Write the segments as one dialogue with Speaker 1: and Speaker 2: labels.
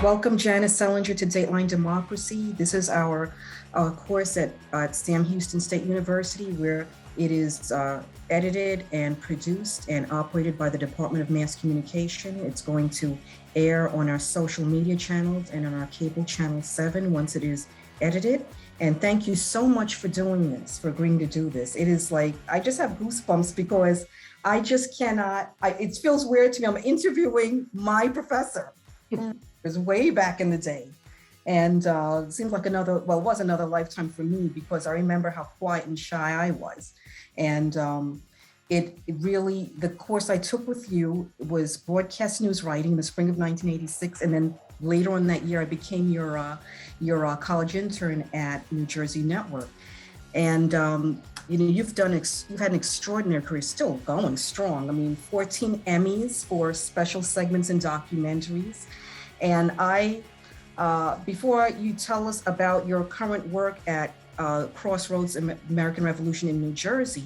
Speaker 1: Welcome, Janice Selinger, to Dateline Democracy. This is our course at Sam Houston State University, where it is edited and produced and operated by the Department of Mass Communication. It's going to air on our social media channels and on our cable channel 7 once it is edited. And thank you so much for doing this, for agreeing to do this. It is like, I just have goosebumps because I just cannot, it feels weird to me. I'm interviewing my professor. It was way back in the day. And it seems like it was another lifetime for me, because I remember how quiet and shy I was. And it really, the course I took with you was broadcast news writing in the spring of 1986. And then later on that year, I became your college intern at New Jersey Network. And you've had an extraordinary career, still going strong. I mean, 14 Emmys for special segments and documentaries. And before you tell us about your current work at Crossroads American Revolution in New Jersey,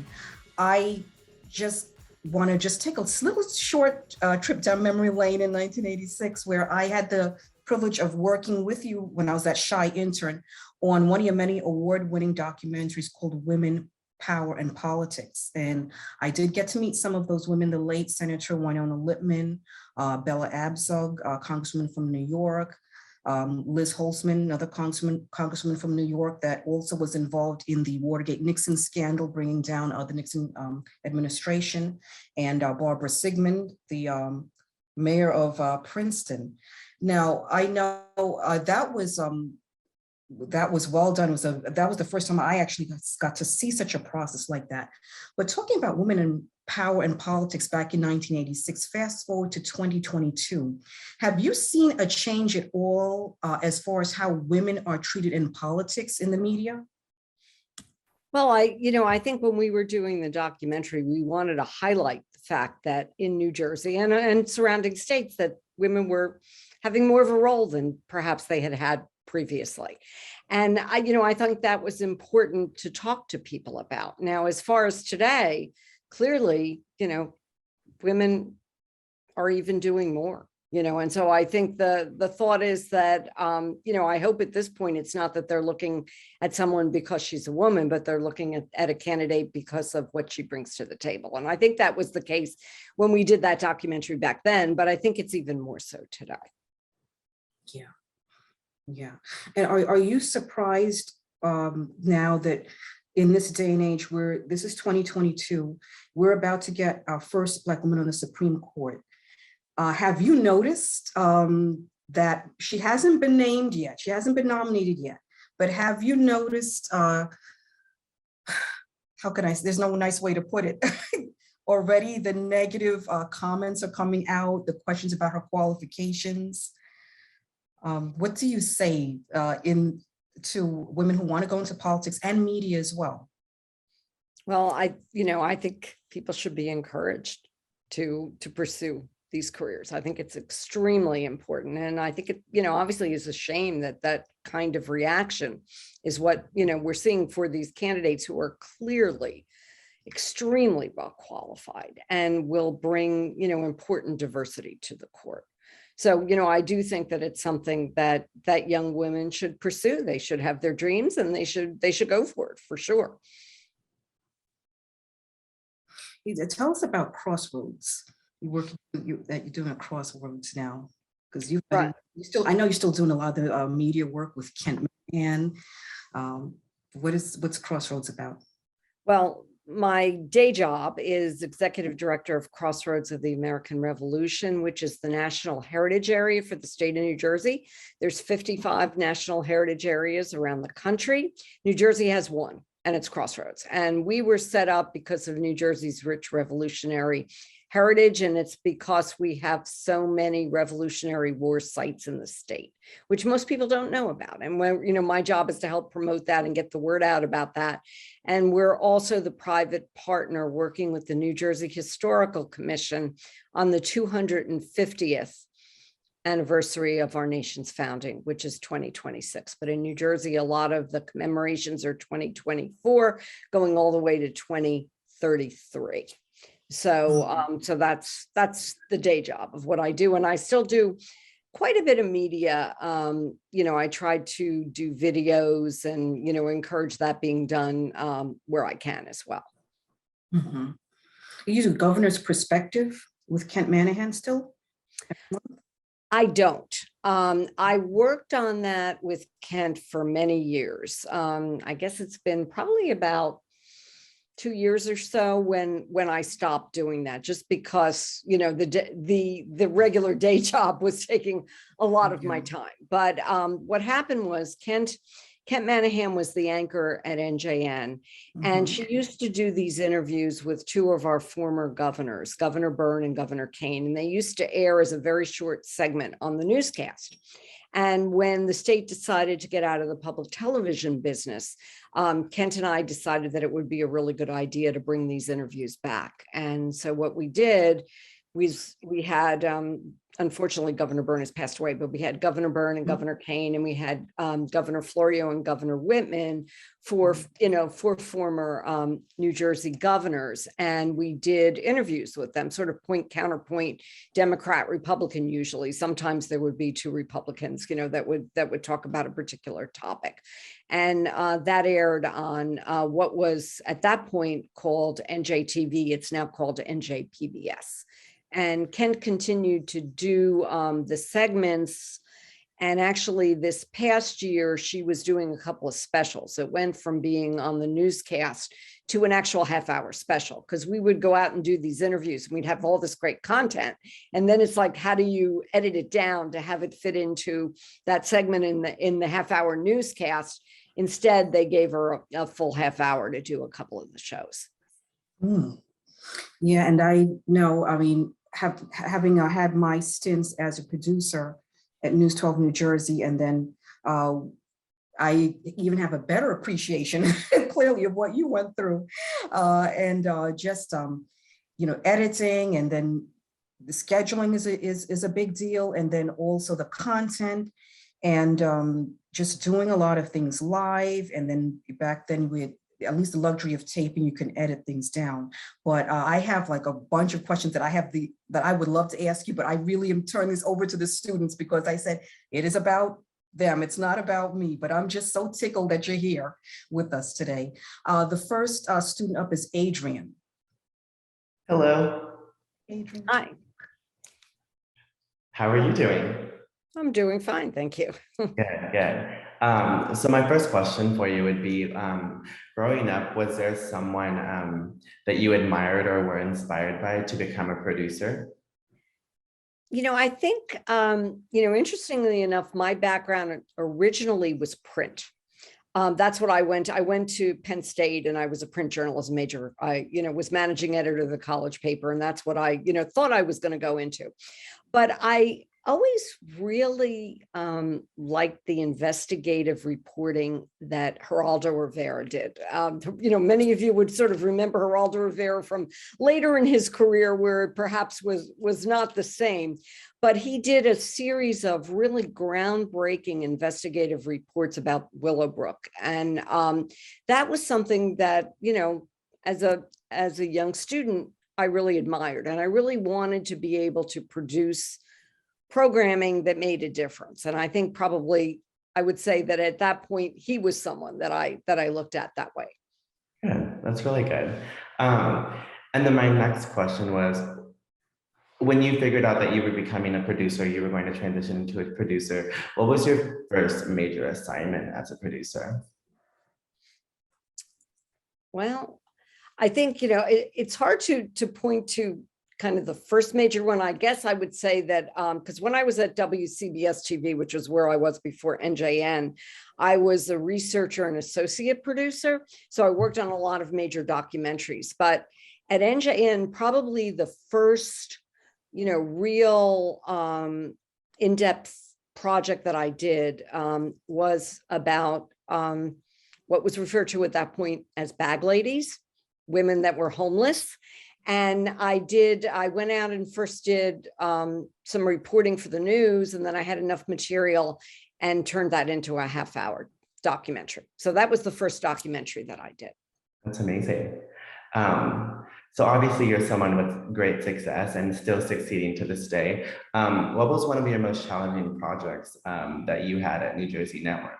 Speaker 1: I just want to take a little short trip down memory lane in 1986, where I had the privilege of working with you when I was that shy intern on one of your many award-winning documentaries called Women, Power, and Politics. And I did get to meet some of those women, the late Senator Winona Lippman, Bella Abzug, Congresswoman from New York, Liz Holtzman, another congresswoman from New York that also was involved in the Watergate-Nixon scandal, bringing down the Nixon administration, and Barbara Sigmund, the mayor of Princeton. Now, I know that was well done. That was the first time I actually got to see such a process like that. But talking about women in power and politics back in 1986, fast forward to 2022, have you seen a change at all as far as how women are treated in politics in the media?
Speaker 2: Well, I think when we were doing the documentary, we wanted to highlight the fact that in New Jersey and surrounding states that women were having more of a role than perhaps they had previously. And I think that was important to talk to people about. Now, as far as today, clearly, women are even doing more, and so I think the thought is that, I hope at this point, it's not that they're looking at someone because she's a woman, but they're looking at a candidate because of what she brings to the table. And I think that was the case when we did that documentary back then, but I think it's even more so today.
Speaker 1: Yeah. And are you surprised now that in this day and age, where this is 2022, we're about to get our first Black woman on the Supreme Court? Have you noticed that she hasn't been named yet? She hasn't been nominated yet, but have you noticed, there's no nice way to put it. Already the negative comments are coming out, the questions about her qualifications. What do you say to women who want to go into politics and media as well?
Speaker 2: Well, I think people should be encouraged to pursue these careers. I think it's extremely important. And I think it, obviously is a shame that kind of reaction is what, we're seeing for these candidates who are clearly extremely well qualified and will bring, important diversity to the court. So, I do think that it's something that young women should pursue. They should have their dreams and they should go for it, for sure.
Speaker 1: Tell us about Crossroads. That you're doing at Crossroads now, because I know you're still doing a lot of the media work with Kent McCann. What's Crossroads about?
Speaker 2: Well, my day job is executive director of Crossroads of the American Revolution, which is the national heritage area for the state of New Jersey. There's 55 national heritage areas around the country. New Jersey has one, and it's Crossroads. And we were set up because of New Jersey's rich revolutionary heritage, and it's because we have so many Revolutionary War sites in the state, which most people don't know about. And when, my job is to help promote that and get the word out about that. And we're also the private partner working with the New Jersey Historical Commission on the 250th anniversary of our nation's founding, which is 2026. But in New Jersey, a lot of the commemorations are 2024, going all the way to 2033. So that's the day job of what I do. And I still do quite a bit of media. I tried to do videos and, encourage that being done where I can as well.
Speaker 1: Mm-hmm. You use a governor's perspective with Kent Manahan still?
Speaker 2: I don't. I worked on that with Kent for many years. I guess it's been probably about 2 years or so when I stopped doing that, just because the regular day job was taking a lot of my time. But what happened was Kent Manahan was the anchor at NJN, and she used to do these interviews with two of our former governors, Governor Byrne and Governor Kane, and they used to air as a very short segment on the newscast. And when the state decided to get out of the public television business, Kent and I decided that it would be a really good idea to bring these interviews back. And so what we did was we had, unfortunately, Governor Byrne has passed away, but we had Governor Byrne and Governor Kane, and we had Governor Florio and Governor Whitman for former New Jersey governors. And we did interviews with them, sort of point, counterpoint, Democrat, Republican, usually. Sometimes there would be two Republicans, that would talk about a particular topic. And that aired on what was at that point called NJTV. It's now called NJPBS. And Kent continued to do the segments. And actually, this past year, she was doing a couple of specials. It went from being on the newscast to an actual half-hour special, because we would go out and do these interviews and we'd have all this great content. And then it's like, how do you edit it down to have it fit into that segment in the half-hour newscast? Instead, they gave her a full half hour to do a couple of the shows.
Speaker 1: Yeah, and I know, having had my stints as a producer at News 12 New Jersey, and then I even have a better appreciation clearly of what you went through, and just editing, and then the scheduling is a big deal, and then also the content, and just doing a lot of things live. And then back then we had at least the luxury of taping, you can edit things down. But I have like a bunch of questions that I would love to ask you, but I really am turning this over to the students, because I said it is about them. It's not about me, but I'm just so tickled that you're here with us today. The first student up is Adrian.
Speaker 3: Hello.
Speaker 1: Adrian.
Speaker 2: Hi.
Speaker 3: How are you doing?
Speaker 2: I'm doing fine, thank you.
Speaker 3: Good. So my first question for you would be, growing up, was there someone that you admired or were inspired by to become a producer?
Speaker 2: I think, interestingly enough, my background originally was print. That's what I went to Penn State, and I was a print journalism major. I, was managing editor of the college paper, and that's what I, thought I was going to go into. But I always really liked the investigative reporting that Geraldo Rivera did. Many of you would sort of remember Geraldo Rivera from later in his career, where it perhaps was not the same, but he did a series of really groundbreaking investigative reports about Willowbrook. And that was something that, as a young student, I really admired, and I really wanted to be able to produce programming that made a difference. And I think probably I would say that at that point, he was someone that I looked at that way.
Speaker 3: Good, that's really good. And then my next question was, when you figured out that you were becoming a producer, you were going to transition into a producer, what was your first major assignment as a producer?
Speaker 2: Well, I think, it's hard to point to kind of the first major one. I guess I would say that because when I was at WCBS TV, which was where I was before NJN, I was a researcher and associate producer. So I worked on a lot of major documentaries. But at NJN, probably the first, real in-depth project that I did was about what was referred to at that point as bag ladies, women that were homeless. And I went out and first did some reporting for the news, and then I had enough material and turned that into a half-hour documentary. So that was the first documentary that I did.
Speaker 3: That's amazing. So obviously you're someone with great success and still succeeding to this day. What was one of your most challenging projects that you had at New Jersey Network?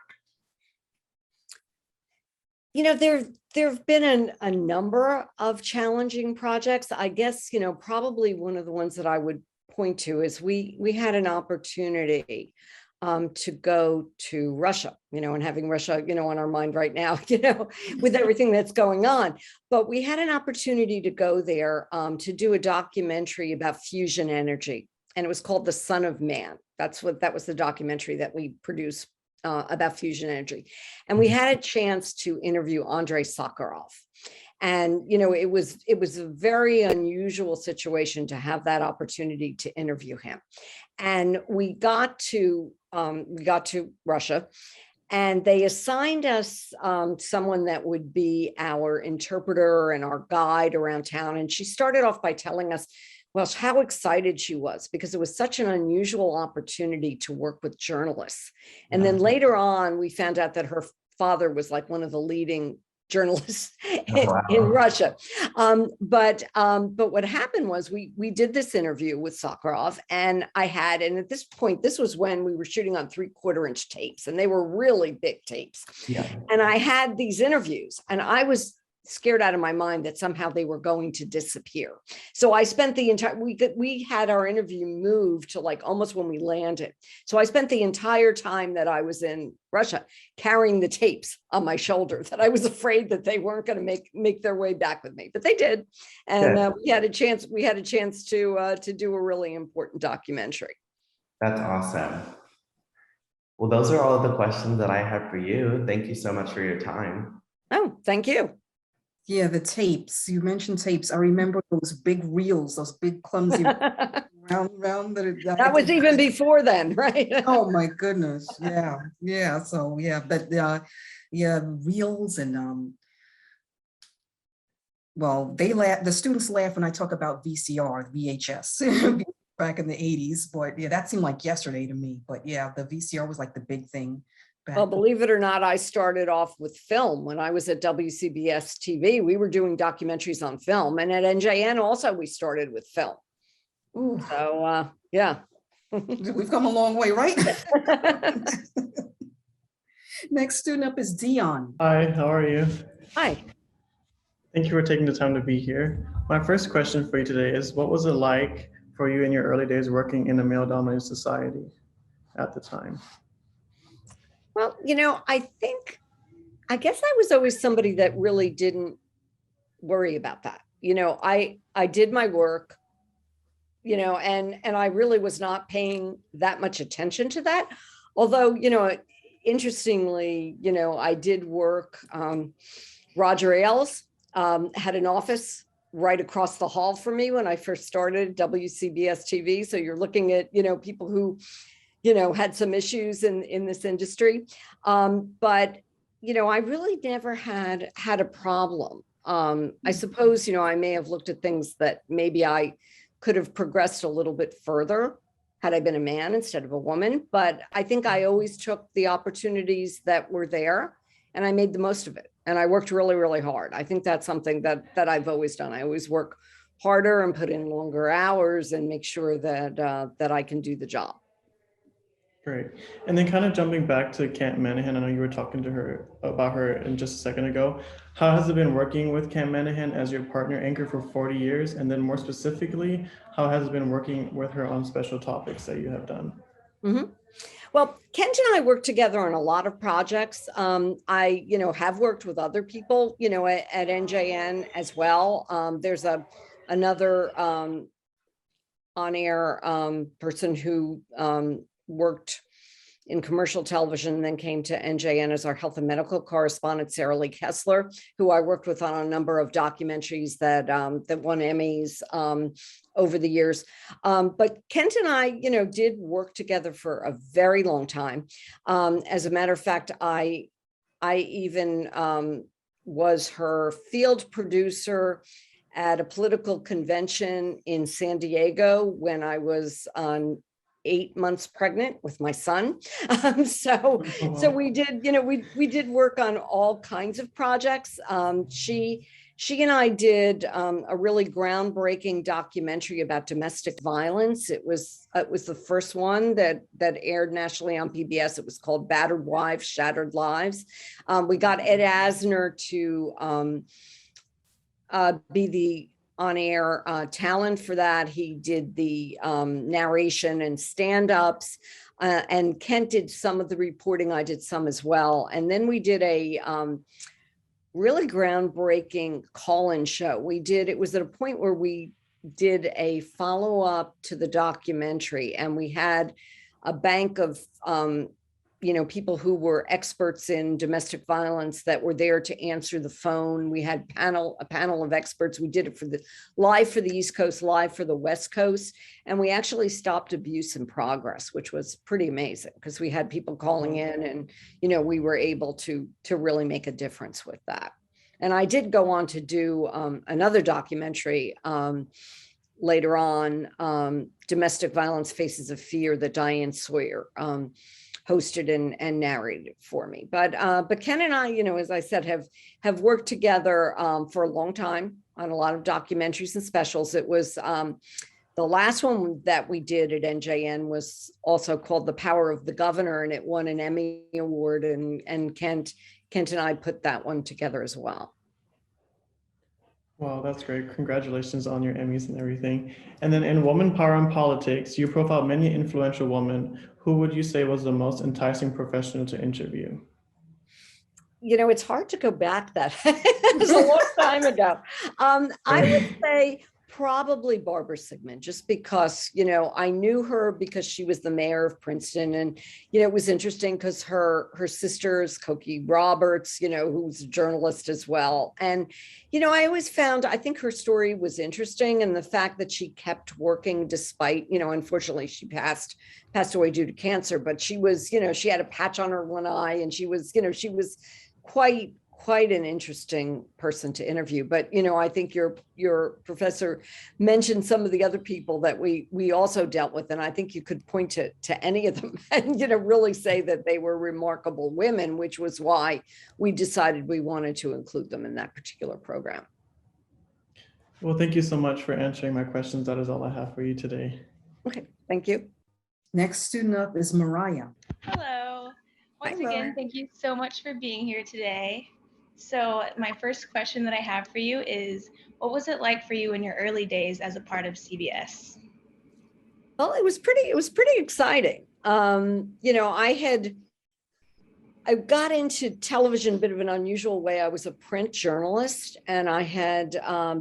Speaker 2: There have been a number of challenging projects. I guess, probably one of the ones that I would point to is we had an opportunity to go to Russia, and having Russia, on our mind right now, with everything that's going on. But we had an opportunity to go there to do a documentary about fusion energy. And it was called The Son of Man. That was the documentary that we produced about fusion energy. And we had a chance to interview Andrei Sakharov. And, it was a very unusual situation to have that opportunity to interview him. And we got to Russia, and they assigned us someone that would be our interpreter and our guide around town. And she started off by telling us, well, how excited she was, because it was such an unusual opportunity to work with journalists. And then later on, we found out that her father was like one of the leading journalists in Russia. But what happened was we did this interview with Sakharov, and at this point, this was when we were shooting on 3/4-inch tapes, and they were really big tapes.
Speaker 3: Yeah.
Speaker 2: And I had these interviews, and I was scared out of my mind that somehow they were going to disappear. So I spent the entire, we had our interview moved to like almost when we landed. So I spent the entire time that I was in Russia carrying the tapes on my shoulder, that I was afraid that they weren't going to make their way back with me, but they did. And we had a chance to do a really important documentary.
Speaker 3: That's awesome. Well, those are all of the questions that I have for you. Thank you so much for your time.
Speaker 2: Oh, thank you.
Speaker 1: Yeah, the tapes. You mentioned tapes. I remember those big reels, those big clumsy round.
Speaker 2: That was even before then, right?
Speaker 1: Oh my goodness. Yeah. So but reels and well, the students laugh when I talk about VCR, VHS back in the 80s. But yeah, that seemed like yesterday to me. But yeah, the VCR was like the big thing.
Speaker 2: Well, believe it or not, I started off with film. When I was at WCBS TV, we were doing documentaries on film. And at NJN also, we started with film.
Speaker 1: Ooh.
Speaker 2: So, yeah.
Speaker 1: We've come a long way, right? Next student up is Dion.
Speaker 4: Hi, how are you?
Speaker 2: Hi.
Speaker 4: Thank you for taking the time to be here. My first question for you today is, what was it like for you in your early days working in a male-dominated society at the time?
Speaker 2: Well, I guess I was always somebody that really didn't worry about that. I did my work, and I really was not paying that much attention to that. Although, interestingly, I did work, Roger Ailes had an office right across the hall from me when I first started WCBS TV. So you're looking at, people who had some issues in this industry. But, I really never had a problem. I suppose, I may have looked at things that maybe I could have progressed a little bit further had I been a man instead of a woman. But I think I always took the opportunities that were there and I made the most of it. And I worked really, really hard. I think that's something that I've always done. I always work harder and put in longer hours and make sure that I can do the job.
Speaker 4: Great. And then kind of jumping back to Camp Manahan, I know you were talking to her about her in just a second ago. How has it been working with Camp Manahan as your partner anchor for 40 years? And then more specifically, how has it been working with her on special topics that you have done?
Speaker 2: Mm-hmm. Well, Kent and I work together on a lot of projects. I, have worked with other people, at NJN as well. There's another on-air person who worked in commercial television, then came to NJN as our health and medical correspondent, Sarah Lee Kessler, who I worked with on a number of documentaries that won Emmys over the years. But Kent and I, did work together for a very long time. As a matter of fact, I even was her field producer at a political convention in San Diego when I was 8 months pregnant with my son. So we did, we did work on all kinds of projects. She She and I did a really groundbreaking documentary about domestic violence. It was the first one that aired nationally on PBS. It was called Battered Wives, Shattered Lives. We got Ed Asner to be the on-air talent for that. He did the narration and stand-ups, and Kent did some of the reporting. I did some as well. And then we did a really groundbreaking call-in show. It was at a point where we did a follow-up to the documentary, and we had a bank of people who were experts in domestic violence that were there to answer the phone. We had a panel of experts. We did it live for the East Coast, live for the West Coast. And we actually stopped abuse in progress, which was pretty amazing because we had people calling in, and, we were able to really make a difference with that. And I did go on to do another documentary later on, Domestic Violence Faces of Fear, that Diane Sawyer hosted and narrated for me. But Ken and I, as I said, have worked together for a long time on a lot of documentaries and specials. It was the last one that we did at NJN was also called The Power of the Governor, and it won an Emmy Award, and Kent and I put that one together as well.
Speaker 4: Wow, that's great. Congratulations on your Emmys and everything. And then in Woman Power and Politics, you profiled many influential women. Who would you say was the most enticing professional to interview?
Speaker 2: It's hard to go back that. It was a long time ago. I would say probably Barbara Sigmund, just because, I knew her because she was the mayor of Princeton. And, it was interesting because her sister's Cokie Roberts, who was a journalist as well. And, I always found, I think her story was interesting. And the fact that she kept working despite, unfortunately she passed away due to cancer, but she was, she had a patch on her one eye, and she was quite an interesting person to interview. But I think your professor mentioned some of the other people that we also dealt with, and I think you could point to any of them and really say that they were remarkable women, which was why we decided we wanted to include them in that particular program.
Speaker 4: Well, thank you so much for answering my questions. That is all I have for you today.
Speaker 2: Okay, thank you.
Speaker 1: Next student up is Mariah.
Speaker 5: Hello. Once
Speaker 1: Hello.
Speaker 5: again, thank you so much for being here today. So my first question that I have for you is, what was it like for you in your early days as a part of CBS?
Speaker 2: Well, it was pretty exciting. I got into television a bit of an unusual way. I was a print journalist, and I had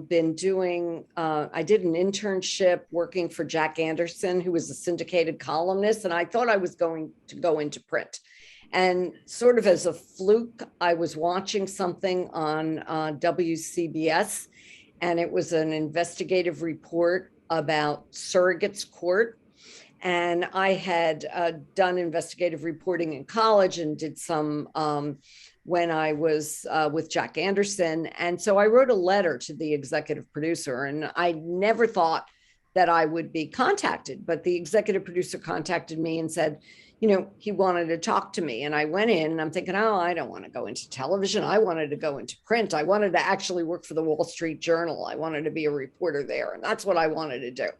Speaker 2: been doing, I did an internship working for Jack Anderson, who was a syndicated columnist, and I thought I was going to go into print. And sort of as a fluke, I was watching something on WCBS, and it was an investigative report about surrogates court. And I had done investigative reporting in college and did some when I was with Jack Anderson. And so I wrote a letter to the executive producer, and I never thought that I would be contacted, but the executive producer contacted me and said, he wanted to talk to me. And I went in, and I'm thinking, oh, I don't want to go into television. I wanted to go into print. I wanted to actually work for the Wall Street Journal. I wanted to be a reporter there. And that's what I wanted to do.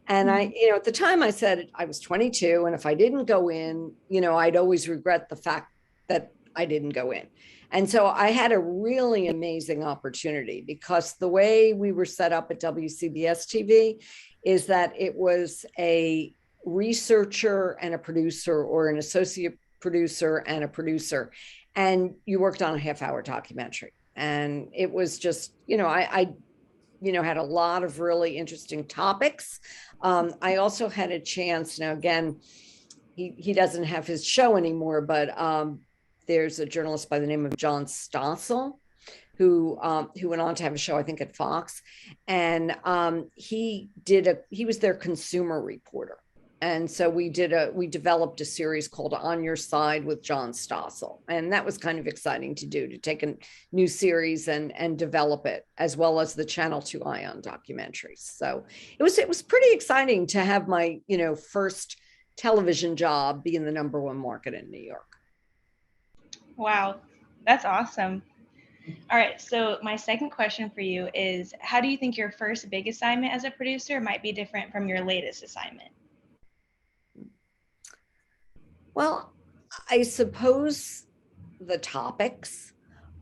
Speaker 2: And I, at the time I said I was 22. And if I didn't go in, I'd always regret the fact that I didn't go in. And so I had a really amazing opportunity, because the way we were set up at WCBS TV is that it was a researcher and a producer, or an associate producer and a producer, and you worked on a half-hour documentary. And it was just, I had a lot of really interesting topics. I also had a chance, now again, he doesn't have his show anymore, but there's a journalist by the name of John Stossel, who went on to have a show, I think, at Fox. And he was their consumer reporter. And so we developed a series called On Your Side with John Stossel. And that was kind of exciting to do, to take a new series and develop it, as well as the Channel 2 Ion documentaries. So it was pretty exciting to have my, first television job be in the #1 market in New York.
Speaker 5: Wow, that's awesome. All right, so my second question for you is, how do you think your first big assignment as a producer might be different from your latest assignment?
Speaker 2: Well, I suppose the topics,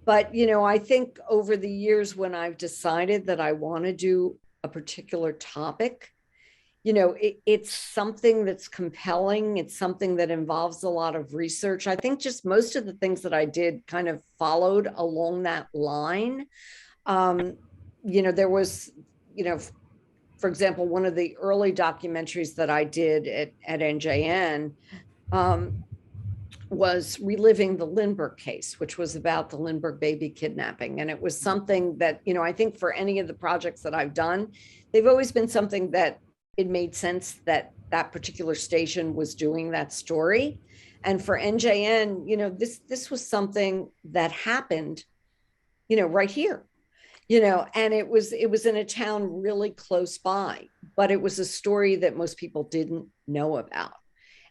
Speaker 2: but I think over the years when I've decided that I want to do a particular topic, it's something that's compelling. It's something that involves a lot of research. I think just most of the things that I did kind of followed along that line. There was, for example, one of the early documentaries that I did at NJN was reliving the Lindbergh case, which was about the Lindbergh baby kidnapping. And it was something that, I think for any of the projects that I've done, they've always been something that it made sense that that particular station was doing that story. And for NJN, this was something that happened, right here, and it was in a town really close by, but it was a story that most people didn't know about.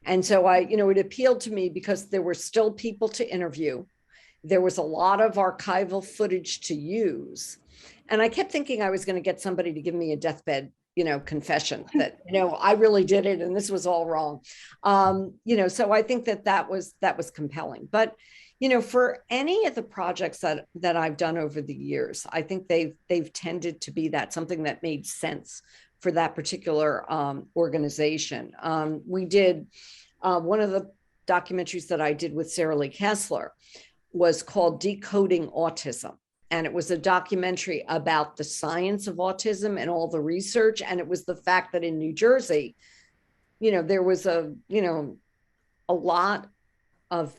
Speaker 2: And so it appealed to me because there were still people to interview. There was a lot of archival footage to use. And I kept thinking I was going to get somebody to give me a deathbed, confession that, I really did it and this was all wrong. So I think that was compelling. But, for any of the projects that I've done over the years, I think they've tended to be something that made sense for that particular organization. We did one of the documentaries that I did with Sarah Lee Kessler was called Decoding Autism. And it was a documentary about the science of autism and all the research. And it was the fact that in New Jersey, there was a lot of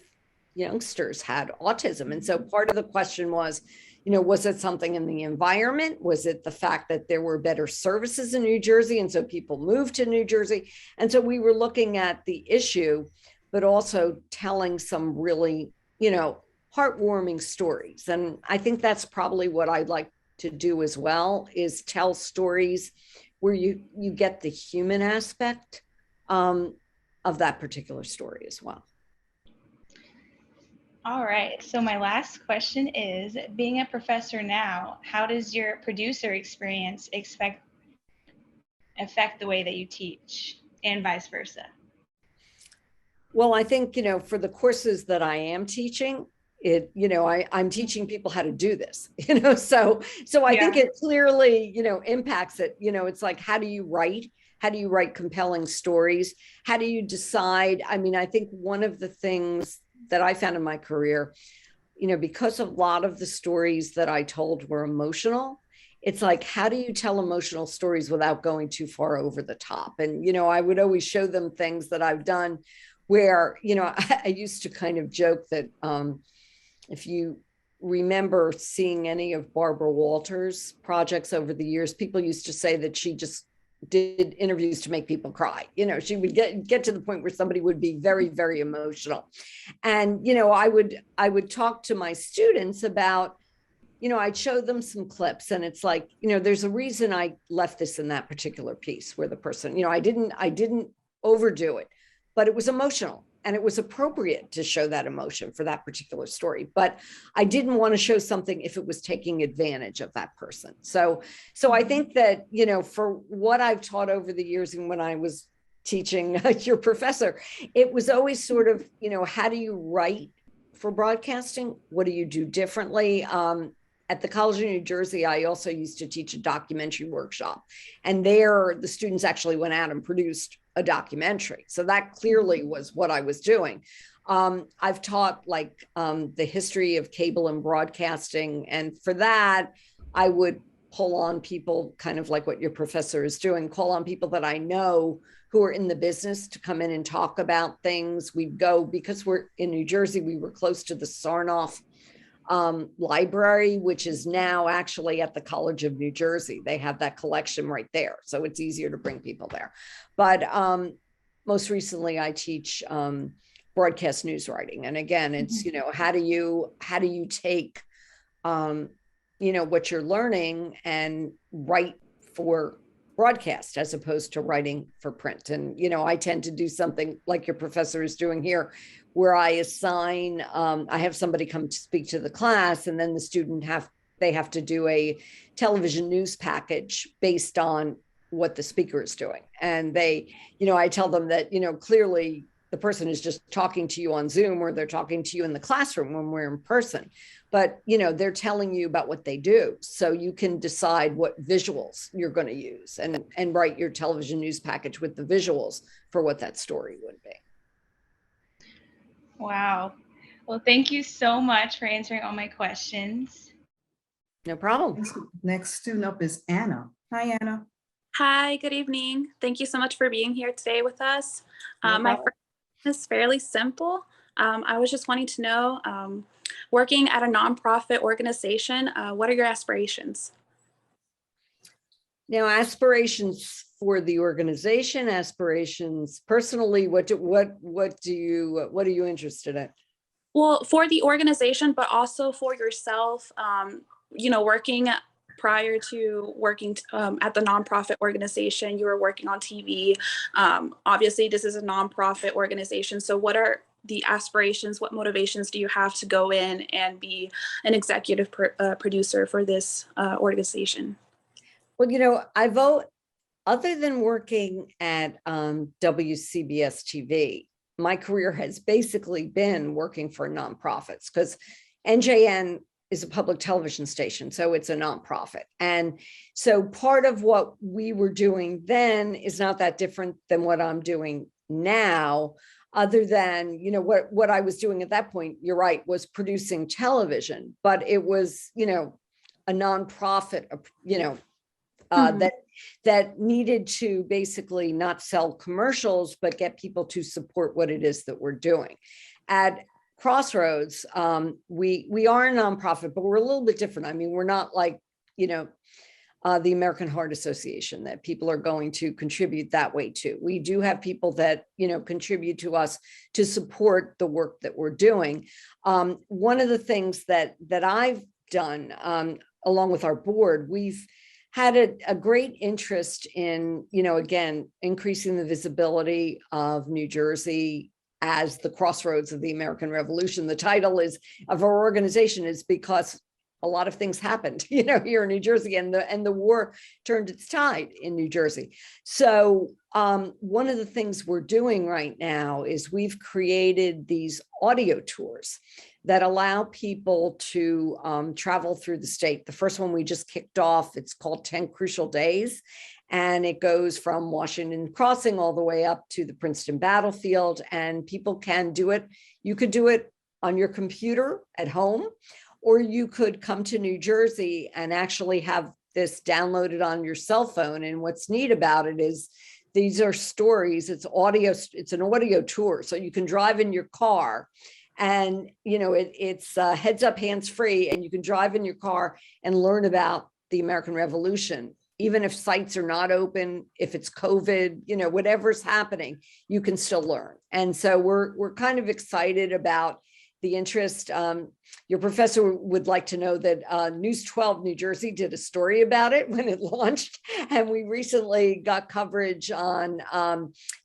Speaker 2: youngsters had autism. And so part of the question was, was it something in the environment? Was it the fact that there were better services in New Jersey? And so people moved to New Jersey. And so we were looking at the issue, but also telling some really, heartwarming stories. And I think that's probably what I'd like to do as well, is tell stories where you get the human aspect of that particular story as well.
Speaker 5: All right, so my last question is, being a professor now, how does your producer experience affect the way that you teach and vice versa?
Speaker 2: Well, I think, for the courses that I am teaching, I'm teaching people how to do this, so I think it clearly, impacts it. It's like, how do you write? How do you write compelling stories? How do you decide? I mean, I think one of the things that I found in my career, because a lot of the stories that I told were emotional, it's like, how do you tell emotional stories without going too far over the top? And, I would always show them things that I've done where, I used to kind of joke that if you remember seeing any of Barbara Walters' projects over the years, people used to say that she just did interviews to make people cry. She would get to the point where somebody would be very, very emotional. And, I would talk to my students about, I'd show them some clips and it's like, there's a reason I left this in that particular piece where the person, I didn't overdo it, but it was emotional. And it was appropriate to show that emotion for that particular story. But I didn't want to show something if it was taking advantage of that person. So I think that, for what I've taught over the years and when I was teaching your professor, it was always sort of, how do you write for broadcasting? What do you do differently? At the College of New Jersey, I also used to teach a documentary workshop. And there, the students actually went out and produced a documentary. So that clearly was what I was doing. I've taught the history of cable and broadcasting. And for that, I would pull on people kind of like what your professor is doing, call on people that I know who are in the business to come in and talk about things. We'd go, because we're in New Jersey, we were close to the Sarnoff library, which is now actually at the College of New Jersey. They have that collection right there. So it's easier to bring people there. But most recently I teach broadcast news writing. And again, it's, how do you take, what you're learning and write for broadcast as opposed to writing for print. And, I tend to do something like your professor is doing here, where I assign, I have somebody come to speak to the class, and then the student they have to do a television news package based on what the speaker is doing. And I tell them that, clearly the person is just talking to you on Zoom, or they're talking to you in the classroom when we're in person. But, they're telling you about what they do. So you can decide what visuals you're going to use and write your television news package with the visuals for what that story would be.
Speaker 5: Wow. Well, thank you so much for answering all my questions.
Speaker 2: No problem.
Speaker 1: Next student up is Anna. Hi, Anna.
Speaker 6: Hi, good evening. Thank you so much for being here today with us.
Speaker 2: No
Speaker 6: My
Speaker 2: problem.
Speaker 6: first question is fairly simple. I was just wanting to know, working at a nonprofit organization, what are your aspirations?
Speaker 2: Now, aspirations for the organization, aspirations personally, what are you interested in?
Speaker 6: Well, for the organization, but also for yourself, working prior to working at the nonprofit organization, you were working on TV. Obviously, this is a nonprofit organization. So what are the aspirations? What motivations do you have to go in and be an executive producer for this organization?
Speaker 2: Well, I vote, other than working at WCBS TV, my career has basically been working for nonprofits, because NJN is a public television station, so it's a nonprofit. And so part of what we were doing then is not that different than what I'm doing now, other than, what I was doing at that point, you're right, was producing television, but it was, a nonprofit, that needed to basically not sell commercials, but get people to support what it is that we're doing. At Crossroads, we are a nonprofit, but we're a little bit different. I mean, we're not like, the American Heart Association that people are going to contribute that way to. We do have people that, contribute to us to support the work that we're doing. One of the things that I've done, along with our board, we've had a great interest in, again, increasing the visibility of New Jersey as the crossroads of the American Revolution. The title of our organization is because a lot of things happened, here in New Jersey, and the war turned its tide in New Jersey. So one of the things we're doing right now is we've created these audio tours that allow people to travel through the state. The first one we just kicked off, it's called 10 Crucial Days. And it goes from Washington Crossing all the way up to the Princeton battlefield, and people can do it. You could do it on your computer at home, or you could come to New Jersey and actually have this downloaded on your cell phone. And what's neat about it is these are stories, it's an audio tour. So you can drive in your car, and it's heads up, hands free, and you can drive in your car and learn about the American Revolution. Even if sites are not open, if it's COVID, whatever's happening, you can still learn. And so we're kind of excited about the interest. Your professor would like to know that News 12 New Jersey did a story about it when it launched. And we recently got coverage on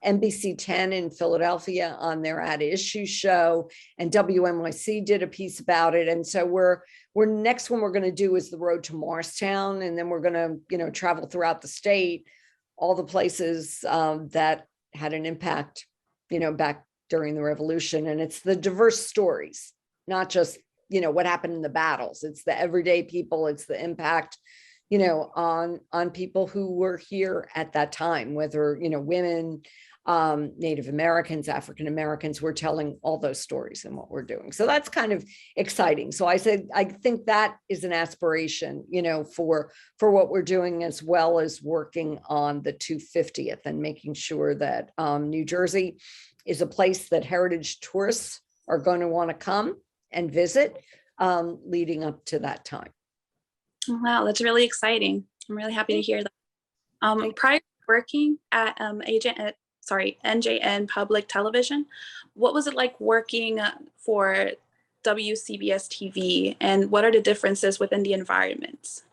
Speaker 2: NBC 10 in Philadelphia on their At Issue show, and WNYC did a piece about it. And so we're next one we're going to do is the road to Morristown, and then we're going to travel throughout the state, all the places that had an impact back during the revolution. And it's the diverse stories, not just what happened in the battles. It's the everyday people, it's the impact on people who were here at that time, whether women, Native Americans, African Americans. We're telling all those stories in what we're doing. So that's kind of exciting. So I think that is an aspiration, for what we're doing, as well as working on the 250th and making sure that New Jersey is a place that heritage tourists are going to want to come and visit leading up to that time.
Speaker 6: Wow, that's really exciting. I'm really happy to hear that. Prior to working at NJN Public Television, what was it like working for WCBS TV, and what are the differences within the environments?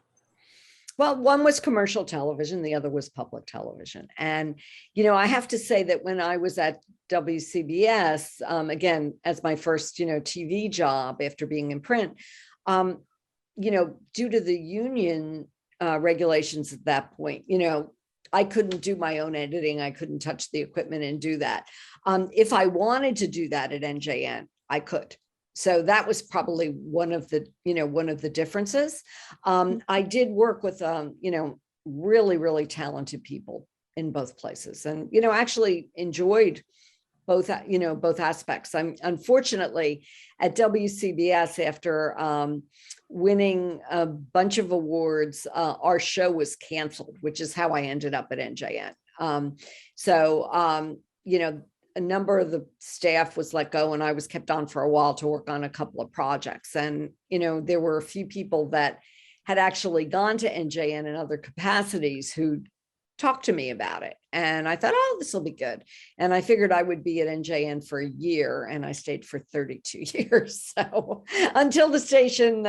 Speaker 2: Well, one was commercial television, the other was public television. And, you know, I have to say that when I was at WCBS, again, as my first, you know, TV job after being in print, you know, due to the union regulations at that point, you know, I couldn't do my own editing. I couldn't touch the equipment and do that. If I wanted to do that at NJN, I could. So that was probably one of the, you know, one of the differences. I did work with, you know, really, really talented people in both places, and, you know, actually enjoyed both, you know, both aspects. I'm unfortunately at WCBS, after winning a bunch of awards, our show was canceled, which is how I ended up at NJN. You know, a number of the staff was let go, and I was kept on for a while to work on a couple of projects. And, you know, there were a few people that had actually gone to NJN in other capacities who talked to me about it. And I thought, oh, this will be good. And I figured I would be at NJN for a year, and I stayed for 32 years. So until the station,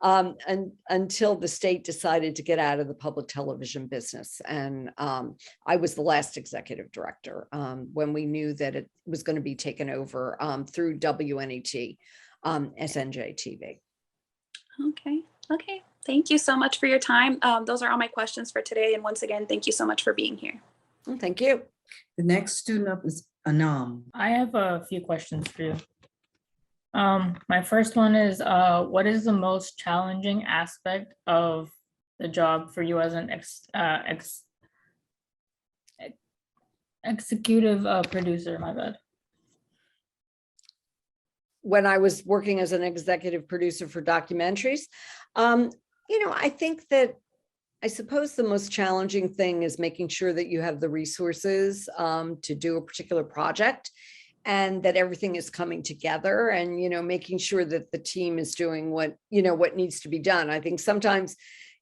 Speaker 2: until the state decided to get out of the public television business. And I was the last executive director when we knew that it was going to be taken over through WNET, SNJ TV.
Speaker 6: Okay. Thank you so much for your time. Those are all my questions for today. And once again, thank you so much for being here.
Speaker 2: Well, thank you.
Speaker 1: The next student up is Anam.
Speaker 7: I have a few questions for you. My first one is, what is the most challenging aspect of the job for you as an executive producer? My bad.
Speaker 2: When I was working as an executive producer for documentaries, you know, I think that, I suppose the most challenging thing is making sure that you have the resources to do a particular project, and that everything is coming together, and, you know, making sure that the team is doing what, you know, what needs to be done. I think sometimes,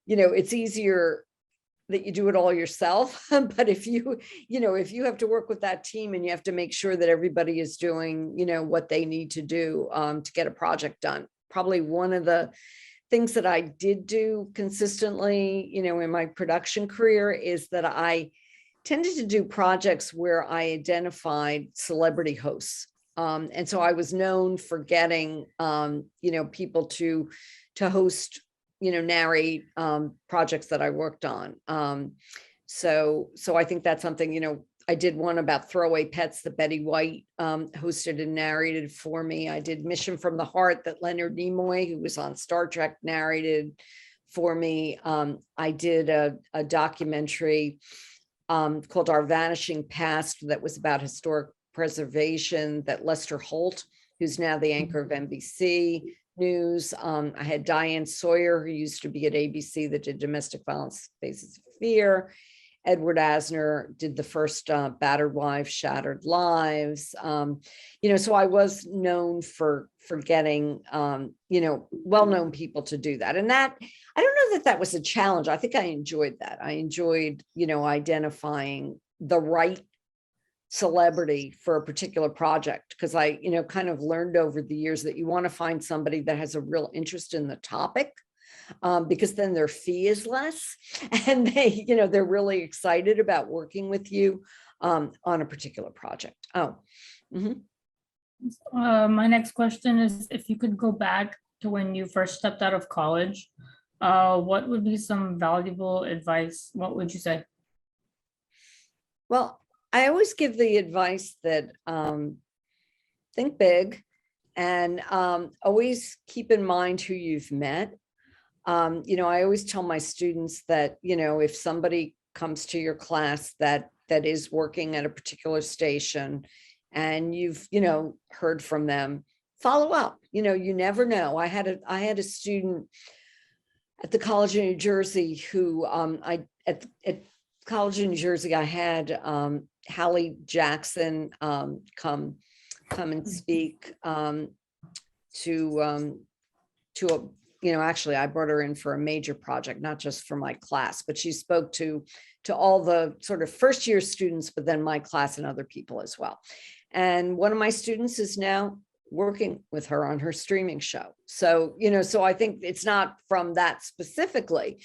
Speaker 2: you know, it's easier that you do it all yourself, but if you know, if you have to work with that team and you have to make sure that everybody is doing, you know, what they need to do to get a project done. Probably one of the things that I did do consistently, you know, in my production career is that I tended to do projects where I identified celebrity hosts. And so I was known for getting, you know, people to host, you know, narrate projects that I worked on. So I think that's something, you know, I did one about throwaway pets that Betty White hosted and narrated for me. I did Mission from the Heart that Leonard Nimoy, who was on Star Trek, narrated for me. I did a documentary called Our Vanishing Past that was about historic preservation that Lester Holt, who's now the anchor of NBC News. I had Diane Sawyer, who used to be at ABC, that did Domestic Violence Faces of Fear. Edward Asner did the first Battered Wives, Shattered Lives. You know, so I was known for getting, you know, well-known people to do that. And that, I don't know that that was a challenge. I think I enjoyed that. I enjoyed, you know, identifying the right celebrity for a particular project, because I, you know, kind of learned over the years that you want to find somebody that has a real interest in the topic, because then their fee is less, and they, you know, they're really excited about working with you on a particular project.
Speaker 7: My next question is, if you could go back to when you first stepped out of college, what would be some valuable advice? What would you say?
Speaker 2: Well, I always give the advice that think big, and always keep in mind who you've met. You know, I always tell my students that, you know, if somebody comes to your class that is working at a particular station and you've, you know, heard from them, follow up. You know, you never know. I had a student at the College of New Jersey who at College of New Jersey, I had Hallie Jackson come and speak to a, you know, actually I brought her in for a major project, not just for my class, but she spoke to all the sort of first year students, but then my class and other people as well. And one of my students is now working with her on her streaming show. So, you know, so I think it's not from that specifically,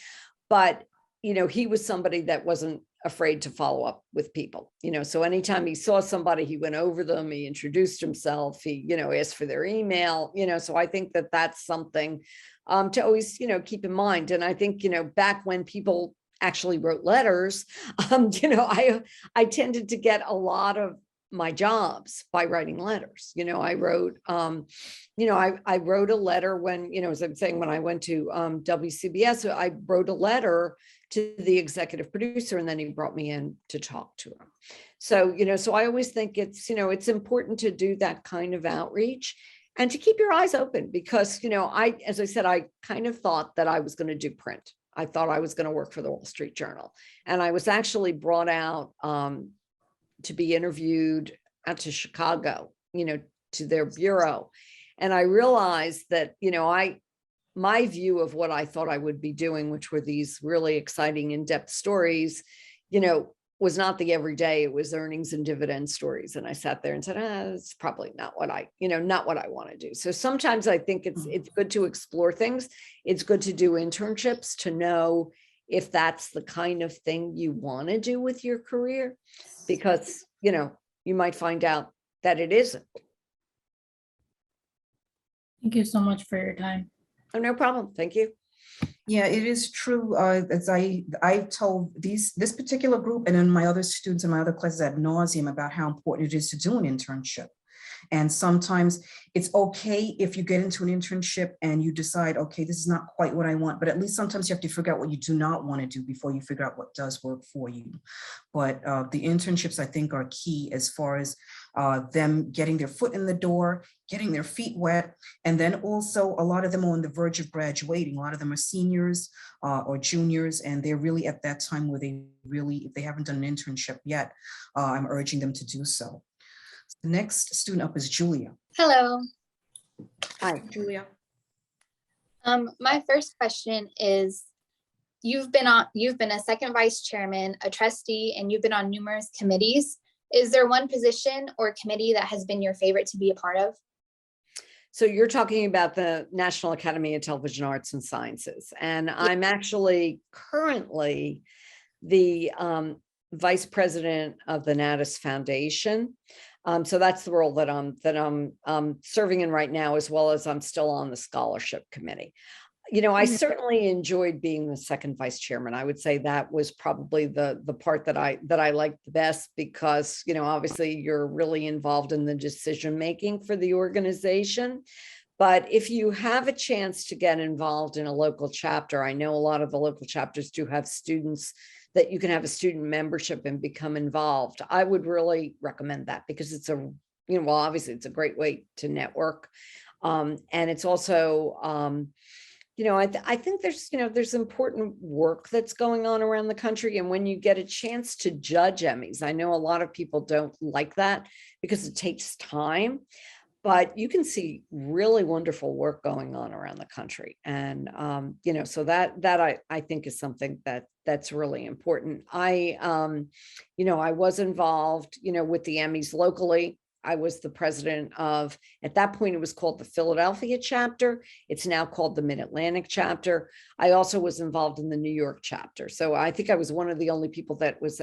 Speaker 2: but, he was somebody that wasn't afraid to follow up with people, so anytime he saw somebody, he went over them, he introduced himself, he, asked for their email, so I think that that's something to always, keep in mind. And I think, back when people actually wrote letters, I tended to get a lot of my jobs by writing letters. I wrote, I wrote a letter when, as I'm saying, when I went to WCBS, I wrote a letter to the executive producer, and then he brought me in to talk to him. So, so I always think it's, it's important to do that kind of outreach and to keep your eyes open, because, as I said, I kind of thought that I was going to do print. I thought I was going to work for the Wall Street Journal. And I was actually brought out to be interviewed out to Chicago, to their bureau. And I realized that, my view of what I thought I would be doing, which were these really exciting in-depth stories, was not the everyday, it was earnings and dividend stories. And I sat there and said, it's probably not what I want to do. So sometimes I think it's good to explore things. It's good to do internships to know if that's the kind of thing you want to do with your career, because, you might find out that it isn't.
Speaker 7: Thank you so much for your time.
Speaker 2: Oh, no problem. Thank you.
Speaker 1: Yeah, it is true. As I told this particular group and then my other students in my other classes ad nauseum about how important it is to do an internship. And sometimes it's okay if you get into an internship and you decide, okay, this is not quite what I want, but at least sometimes you have to figure out what you do not want to do before you figure out what does work for you. But the internships, I think, are key as far as them getting their foot in the door, getting their feet wet. And then also a lot of them are on the verge of graduating. A lot of them are seniors or juniors, and they're really at that time where they really, if they haven't done an internship yet, I'm urging them to do so. The next student up is Julia.
Speaker 8: Hello.
Speaker 2: Hi,
Speaker 1: Julia.
Speaker 8: My first question is, you've been a second vice chairman, a trustee, and you've been on numerous committees. Is there one position or committee that has been your favorite to be a part of?
Speaker 2: So you're talking about the National Academy of Television Arts and Sciences, and I'm actually currently the vice president of the Natus Foundation. So that's the role that I'm serving in right now, as well as I'm still on the scholarship committee. I certainly enjoyed being the second vice chairman. I would say that was probably the part that I liked the best, because, obviously you're really involved in the decision making for the organization. But if you have a chance to get involved in a local chapter, I know a lot of the local chapters do have students that you can have a student membership and become involved. I would really recommend that, because it's obviously it's a great way to network. And it's also, I think there's important work that's going on around the country. And when you get a chance to judge Emmys, I know a lot of people don't like that because it takes time, but you can see really wonderful work going on around the country. And, so that I think is something that's really important. I was involved, with the Emmys locally. I was the president of, at that point, it was called the Philadelphia chapter. It's now called the Mid-Atlantic chapter. I also was involved in the New York chapter. So I think I was one of the only people that was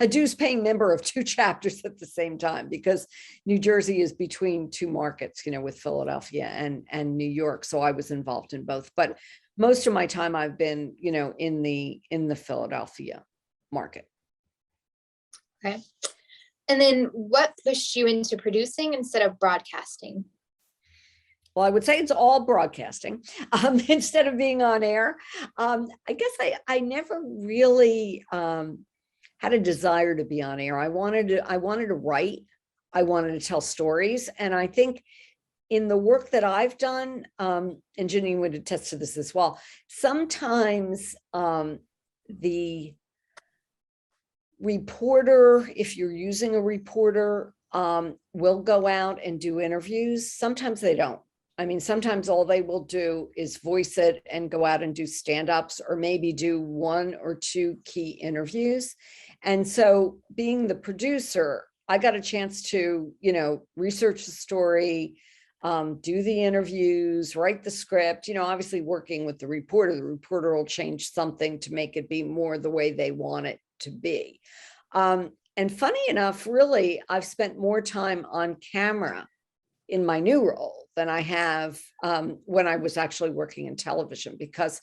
Speaker 2: a dues paying member of two chapters at the same time, because New Jersey is between two markets, with Philadelphia and New York. So I was involved in both, but most of my time I've been, in the Philadelphia market.
Speaker 8: Okay. And then what pushed you into producing instead of broadcasting?
Speaker 2: Well, I would say it's all broadcasting instead of being on air. I guess I never really had a desire to be on air. I wanted to write. I wanted to tell stories. And I think in the work that I've done, and Janine would attest to this as well, sometimes the reporter, if you're using a reporter, will go out and do interviews. Sometimes they don't. I mean, sometimes all they will do is voice it and go out and do stand-ups, or maybe do one or two key interviews. And so being the producer, I got a chance to, research the story, do the interviews, write the script, obviously working with the reporter will change something to make it be more the way they want it to be. And funny enough, really, I've spent more time on camera in my new role than I have when I was actually working in television, because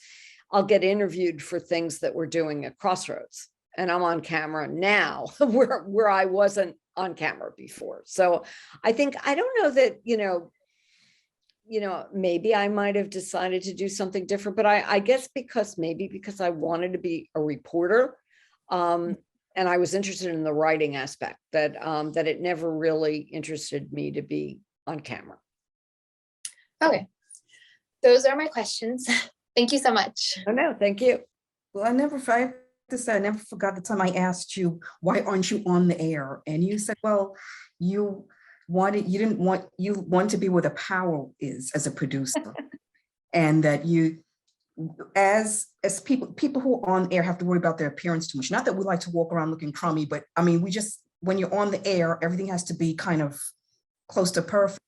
Speaker 2: I'll get interviewed for things that we're doing at Crossroads, and I'm on camera now where I wasn't on camera before. So I think, I don't know that, maybe I might have decided to do something different, but I guess because I wanted to be a reporter, and I was interested in the writing aspect, that it never really interested me to be on camera.
Speaker 8: Okay, those are my questions. Thank you so much.
Speaker 2: Oh, no, thank you.
Speaker 1: Well, I never forgot the time I asked you, why aren't you on the air? And you said, well, you want to be where the power is as a producer. And that you, as people who are on air have to worry about their appearance too much. Not that we like to walk around looking crummy, but I mean, when you're on the air, everything has to be kind of close to perfect.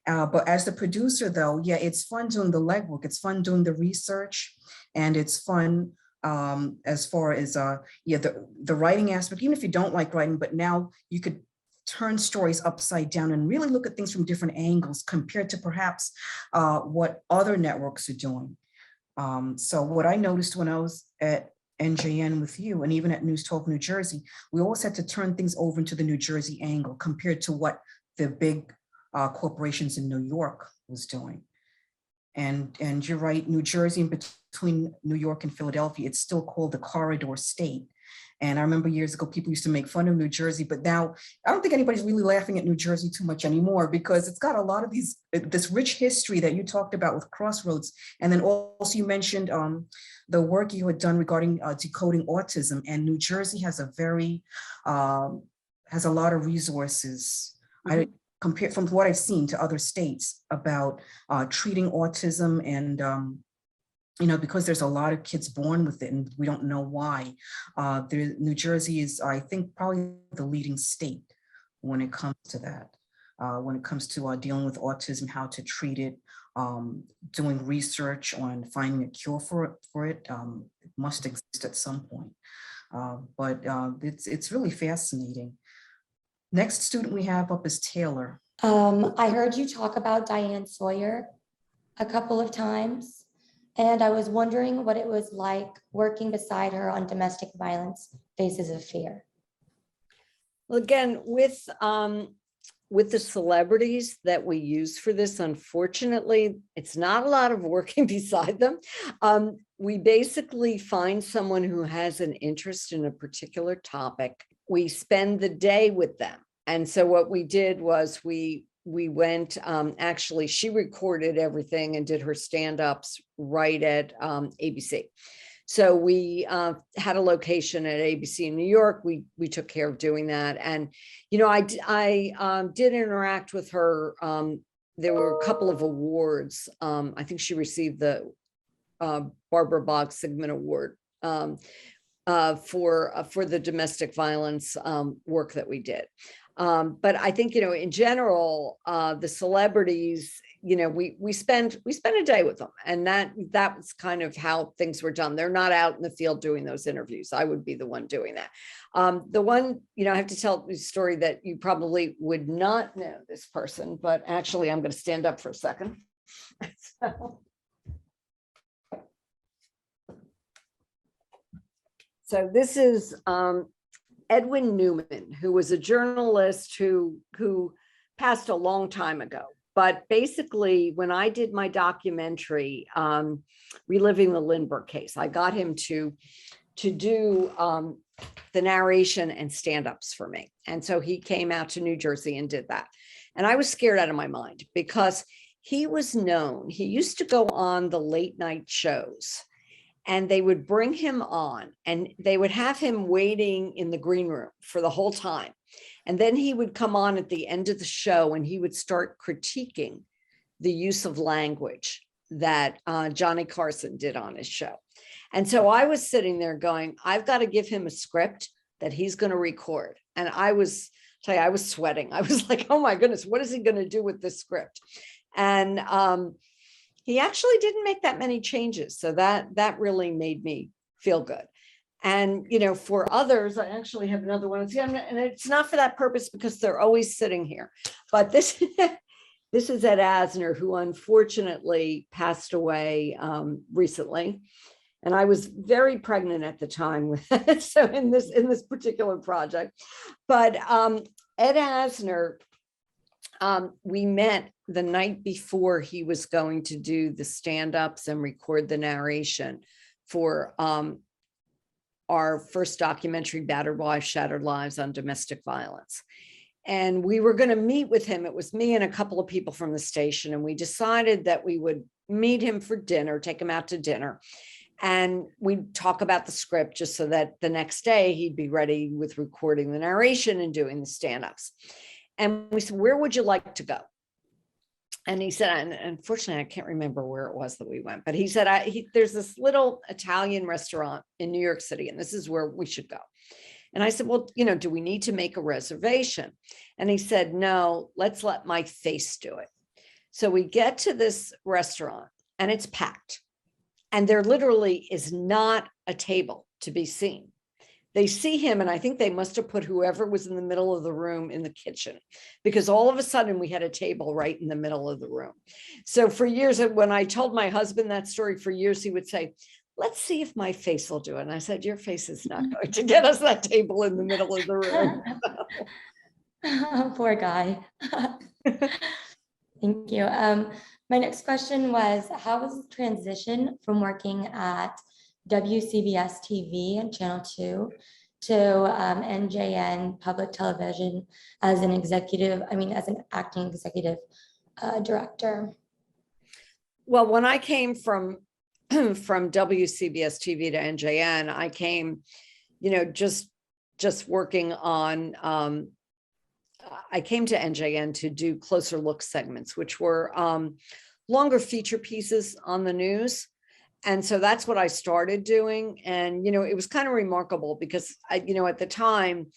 Speaker 1: But as the producer, though, yeah, it's fun doing the legwork. It's fun doing the research, and it's fun as far as the writing aspect. Even if you don't like writing, but now you could turn stories upside down and really look at things from different angles compared to perhaps what other networks are doing. So what I noticed when I was at NJN with you, and even at News 12 New Jersey, we always had to turn things over into the New Jersey angle compared to what the big corporations in New York was doing. And you're right, New Jersey, in between New York and Philadelphia, it's still called the corridor state. And I remember years ago, people used to make fun of New Jersey, but now I don't think anybody's really laughing at New Jersey too much anymore, because it's got a lot of this rich history that you talked about with Crossroads. And then also you mentioned the work you had done regarding decoding autism, and New Jersey has has a lot of resources.
Speaker 2: Mm-hmm.
Speaker 1: Compared from what I've seen to other states about treating autism, and because there's a lot of kids born with it and we don't know why. New Jersey is, I think, probably the leading state when it comes to that. When it comes to dealing with autism, how to treat it, doing research on finding a cure for it. It must exist at some point, but it's really fascinating. Next student we have up is Taylor.
Speaker 9: I heard you talk about Diane Sawyer a couple of times, and I was wondering what it was like working beside her on Domestic Violence: Faces of Fear.
Speaker 2: Well, again, with the celebrities that we use for this, unfortunately, it's not a lot of working beside them. We basically find someone who has an interest in a particular topic. We spend the day with them. And so what we did was we went, actually, she recorded everything and did her stand-ups right at ABC. So we had a location at ABC in New York. We took care of doing that. And, I did interact with her. There were a couple of awards. I think she received the Barbara Boggs Sigmund Award for the domestic violence work that we did. But I think, in general, the celebrities, we spend a day with them, and that was kind of how things were done. They're not out in the field doing those interviews. I would be the one doing that. The one, I have to tell a story that you probably would not know this person, but actually I'm going to stand up for a second. So this is Edwin Newman, who was a journalist who passed a long time ago. But basically, when I did my documentary, Reliving the Lindbergh Case, I got him to do the narration and stand-ups for me. And so he came out to New Jersey and did that. And I was scared out of my mind, because he was known. He used to go on the late night shows, and they would bring him on and they would have him waiting in the green room for the whole time. And then he would come on at the end of the show and he would start critiquing the use of language that Johnny Carson did on his show. And so I was sitting there going, I've got to give him a script that he's going to record. And I was tell you, I was sweating. I was like, oh my goodness, what is he going to do with this script? And he actually didn't make that many changes. So that really made me feel good. And, for others, I actually have another one. And it's not for that purpose because they're always sitting here. But this, this is Ed Asner, who unfortunately passed away recently. And I was very pregnant at the time with it. So in this particular project, but Ed Asner, we met the night before he was going to do the stand-ups and record the narration for our first documentary, Battered Wives, Shattered Lives on Domestic Violence. And we were going to meet with him. It was me and a couple of people from the station. And we decided that we would meet him for dinner, take him out to dinner. And we'd talk about the script just so that the next day he'd be ready with recording the narration and doing the stand-ups. And we said, where would you like to go? And he said, and unfortunately, I can't remember where it was that we went, but he said, there's this little Italian restaurant in New York City, and this is where we should go. And I said, well, do we need to make a reservation? And he said, no, let's let my face do it. So we get to this restaurant and it's packed. And there literally is not a table to be seen. They see him, and I think they must have put whoever was in the middle of the room in the kitchen, because all of a sudden we had a table right in the middle of the room. So for years, when I told my husband that story, for years, he would say, let's see if my face will do it. And I said, your face is not going to get us that table in the middle of the room.
Speaker 9: Poor guy. Thank you. My next question was, how was the transition from working at WCBS TV and Channel 2 to NJN Public Television as an acting executive director?
Speaker 2: Well, when I came from WCBS TV to NJN, I came, just working on, I came to NJN to do closer look segments, which were longer feature pieces on the news. And so that's what I started doing. And, it was kind of remarkable because at the time,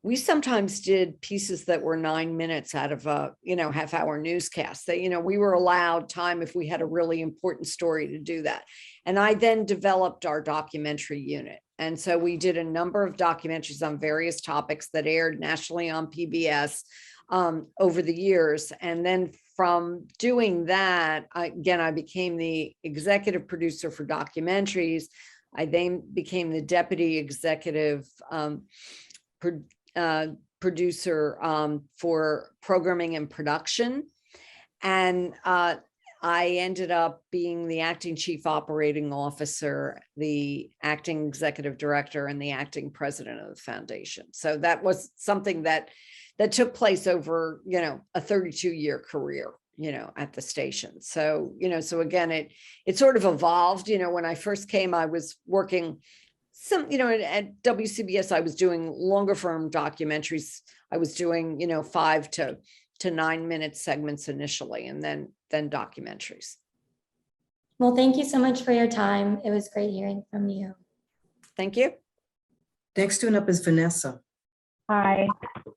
Speaker 2: we sometimes did pieces that were 9 minutes out of a, half-hour newscast. That, we were allowed time if we had a really important story to do that. And I then developed our documentary unit. And so we did a number of documentaries on various topics that aired nationally on PBS over the years. And then from doing that, I became the executive producer for documentaries. I then became the deputy executive producer for programming and production. And I ended up being the acting chief operating officer, the acting executive director, and the acting president of the foundation. So that was something that took place over, a 32-year career, at the station. So, so again, it sort of evolved. When I first came, I was working at WCBS, I was doing longer form documentaries. I was doing, 5 to 9 minute segments initially, and then documentaries.
Speaker 9: Well, thank you so much for your time. It was great hearing from you.
Speaker 2: Thank you.
Speaker 1: Next student up is Vanessa.
Speaker 10: Hi,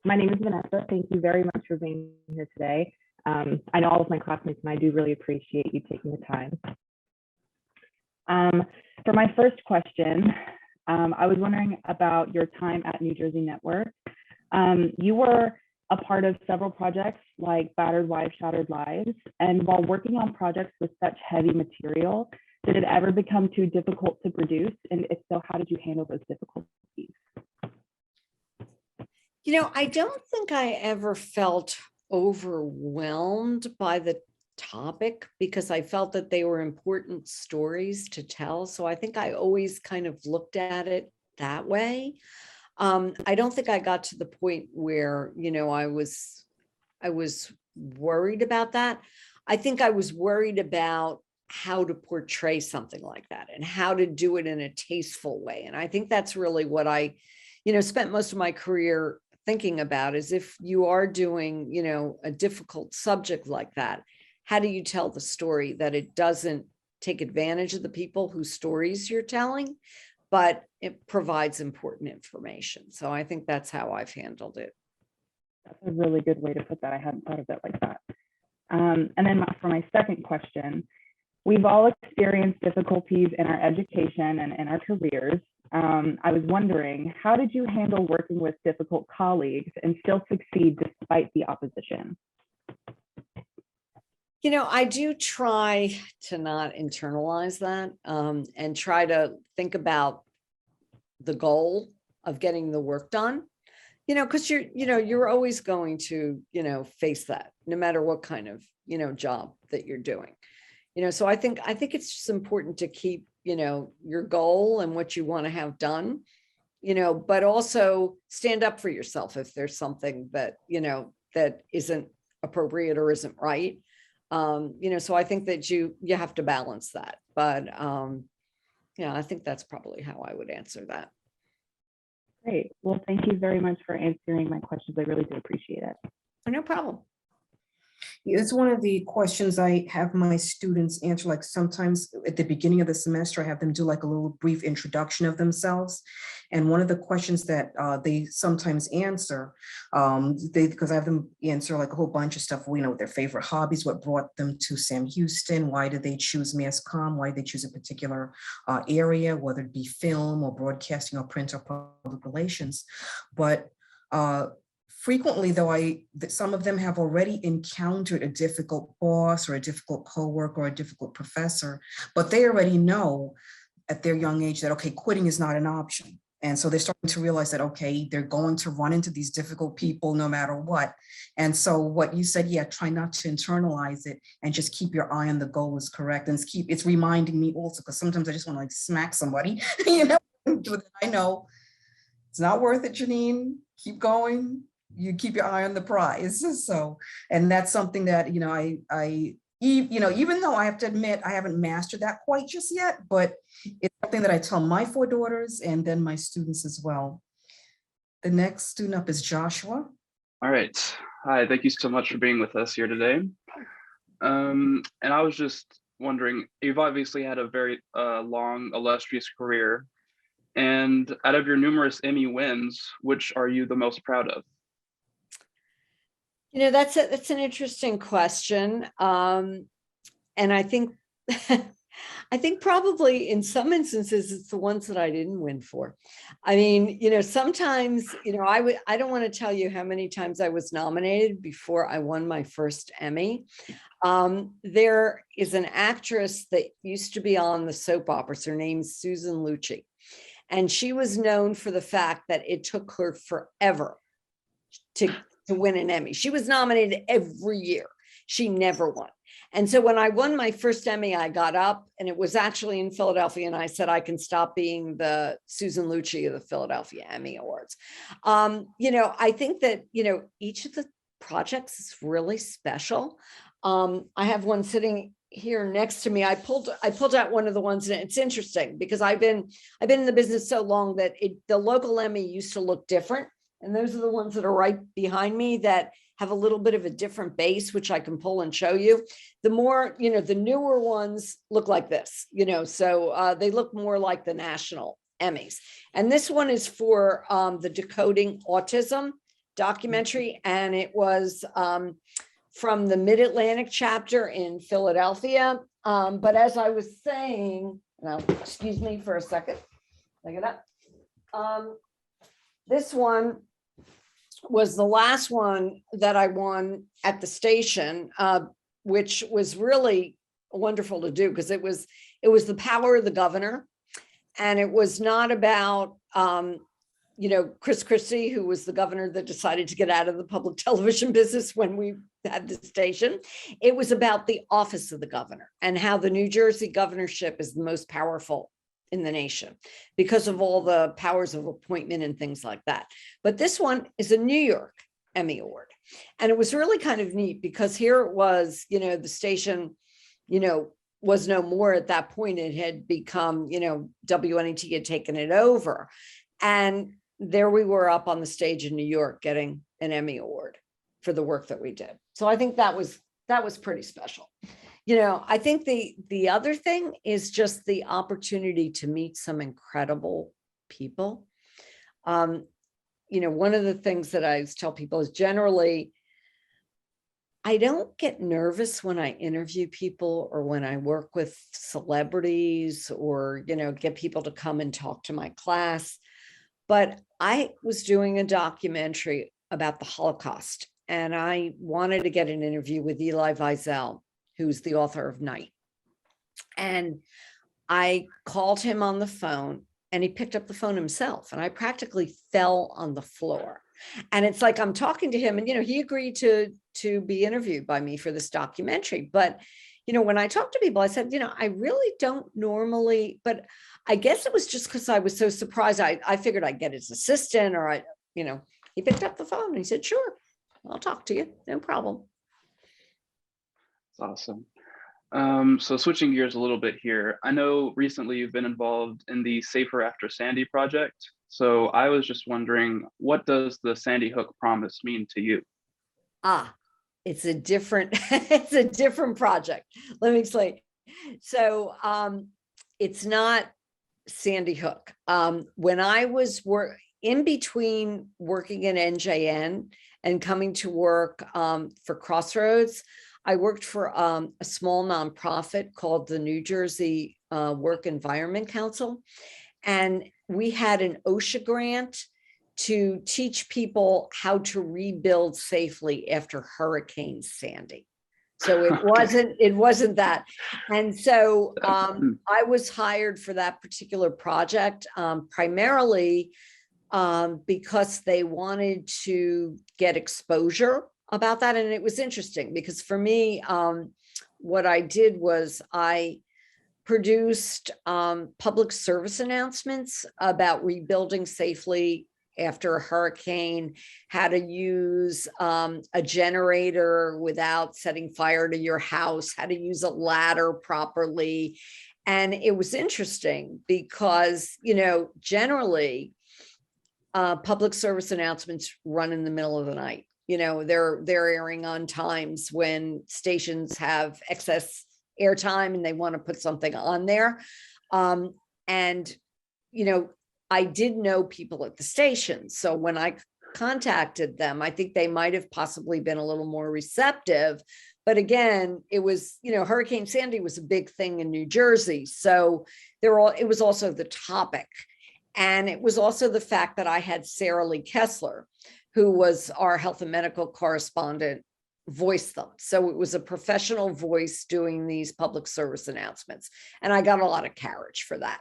Speaker 10: my name is Vanessa. Thank you very much for being here today. I know all of my classmates, and I do really appreciate you taking the time. For my first question, I was wondering about your time at New Jersey Network. You were a part of several projects like Battered Wives, Shattered Lives, and while working on projects with such heavy material, did it ever become too difficult to produce? And if so, how did you handle those difficulties?
Speaker 2: I don't think I ever felt overwhelmed by the topic because I felt that they were important stories to tell. So I think I always kind of looked at it that way. I don't think I got to the point where, I was worried about that. I think I was worried about how to portray something like that and how to do it in a tasteful way. And I think that's really what I, spent most of my career thinking about, is if you are doing, a difficult subject like that, how do you tell the story that it doesn't take advantage of the people whose stories you're telling, but it provides important information. So I think that's how I've handled it.
Speaker 10: That's a really good way to put that. I hadn't thought of it like that. And then for my second question, we've all experienced difficulties in our education and in our careers. I was wondering, how did you handle working with difficult colleagues and still succeed despite the opposition?
Speaker 2: You know, I do try to not internalize that and try to think about the goal of getting the work done, you know, because you're always going to, face that no matter what kind of, job that you're doing. So I think it's just important to keep, your goal and what you want to have done, but also stand up for yourself if there's something that, that isn't appropriate or isn't right. So I think that you have to balance that. But I think that's probably how I would answer that.
Speaker 10: Great. Well, thank you very much for answering my questions. I really do appreciate it.
Speaker 2: No problem.
Speaker 1: It's one of the questions I have my students answer. Like sometimes at the beginning of the semester, I have them do like a little brief introduction of themselves. And one of the questions that they sometimes answer, because I have them answer like a whole bunch of stuff, their favorite hobbies, what brought them to Sam Houston, why did they choose mass comm, why did they choose a particular area, whether it be film or broadcasting or print or public relations. But frequently, though, some of them have already encountered a difficult boss or a difficult coworker or a difficult professor, but they already know at their young age that, okay, quitting is not an option. And so they're starting to realize that, okay, they're going to run into these difficult people no matter what. And so what you said, try not to internalize it and just keep your eye on the goal is correct. And it's reminding me also, because sometimes I just want to like smack somebody, I know it's not worth it, Janine, keep going. You keep your eye on the prize. So, and that's something that, even though I have to admit, I haven't mastered that quite just yet, but it's something that I tell my 4 daughters and then my students as well. The next student up is Joshua.
Speaker 11: All right. Hi, thank you so much for being with us here today. And I was just wondering, you've obviously had a very long, illustrious career. And out of your numerous Emmy wins, which are you the most proud of?
Speaker 2: That's an interesting question. And I think probably in some instances, it's the ones that I didn't win for. I mean, sometimes, I don't want to tell you how many times I was nominated before I won my first Emmy. There is an actress that used to be on the soap operas. Her name's Susan Lucci. And she was known for the fact that it took her forever to win an Emmy. She was nominated every year. She never won. And so when I won my first Emmy, I got up, and it was actually in Philadelphia, and I said, I can stop being the Susan Lucci of the Philadelphia Emmy Awards. I think that, each of the projects is really special. I have one sitting here next to me. I pulled out one of the ones, and it's interesting because I've been in the business so long that the local Emmy used to look different. And those are the ones that are right behind me that have a little bit of a different base, which I can pull and show you. The more, the newer ones look like this, so they look more like the national Emmys. And this one is for the Decoding Autism documentary. And it was from the Mid-Atlantic chapter in Philadelphia. But as I was saying, now, excuse me for a second, look it up. This one was the last one that I won at the station, which was really wonderful to do because it was the power of the governor. And it was not about, Chris Christie, who was the governor that decided to get out of the public television business when we had the station. It was about the office of the governor and how the New Jersey governorship is the most powerful in the nation because of all the powers of appointment and things like that. But this one is a New York Emmy Award. And it was really kind of neat because here it was, the station, was no more at that point. It had become, WNET had taken it over. And there we were up on the stage in New York getting an Emmy Award for the work that we did. So I think that was pretty special. I think the other thing is just the opportunity to meet some incredible people. one of the things that I tell people is generally, I don't get nervous when I interview people or when I work with celebrities or, get people to come and talk to my class. But I was doing a documentary about the Holocaust, and I wanted to get an interview with Elie Wiesel, who's the author of Night. And I called him on the phone, and he picked up the phone himself, and I practically fell on the floor. And it's like I'm talking to him, and he agreed to be interviewed by me for this documentary. But when I talk to people, I said, I really don't normally, but I guess it was just because I was so surprised. I figured I'd get his assistant, or he picked up the phone and he said, sure, I'll talk to you, no problem.
Speaker 11: That's awesome. So switching gears a little bit here, I know recently you've been involved in the Safer After Sandy project. So I was just wondering, what does the Sandy Hook promise mean to you?
Speaker 2: It's a different, it's a different project. Let me explain. So it's not Sandy Hook. When I was in between working in NJN and coming to work for Crossroads, I worked for a small nonprofit called the New Jersey Work Environment Council. And we had an OSHA grant to teach people how to rebuild safely after Hurricane Sandy. So it wasn't that. And so I was hired for that particular project, primarily because they wanted to get exposure about that. And it was interesting because for me, what I did was I produced public service announcements about rebuilding safely after a hurricane, how to use a generator without setting fire to your house, how to use a ladder properly. And it was interesting because, generally public service announcements run in the middle of the night. They're airing on times when stations have excess airtime and they want to put something on there. I did know people at the station. So when I contacted them, I think they might have possibly been a little more receptive. But again, it was, Hurricane Sandy was a big thing in New Jersey. So it was also the topic. And it was also the fact that I had Sarah Lee Kessler, who was our health and medical correspondent, voice them. So it was a professional voice doing these public service announcements. And I got a lot of carriage for that.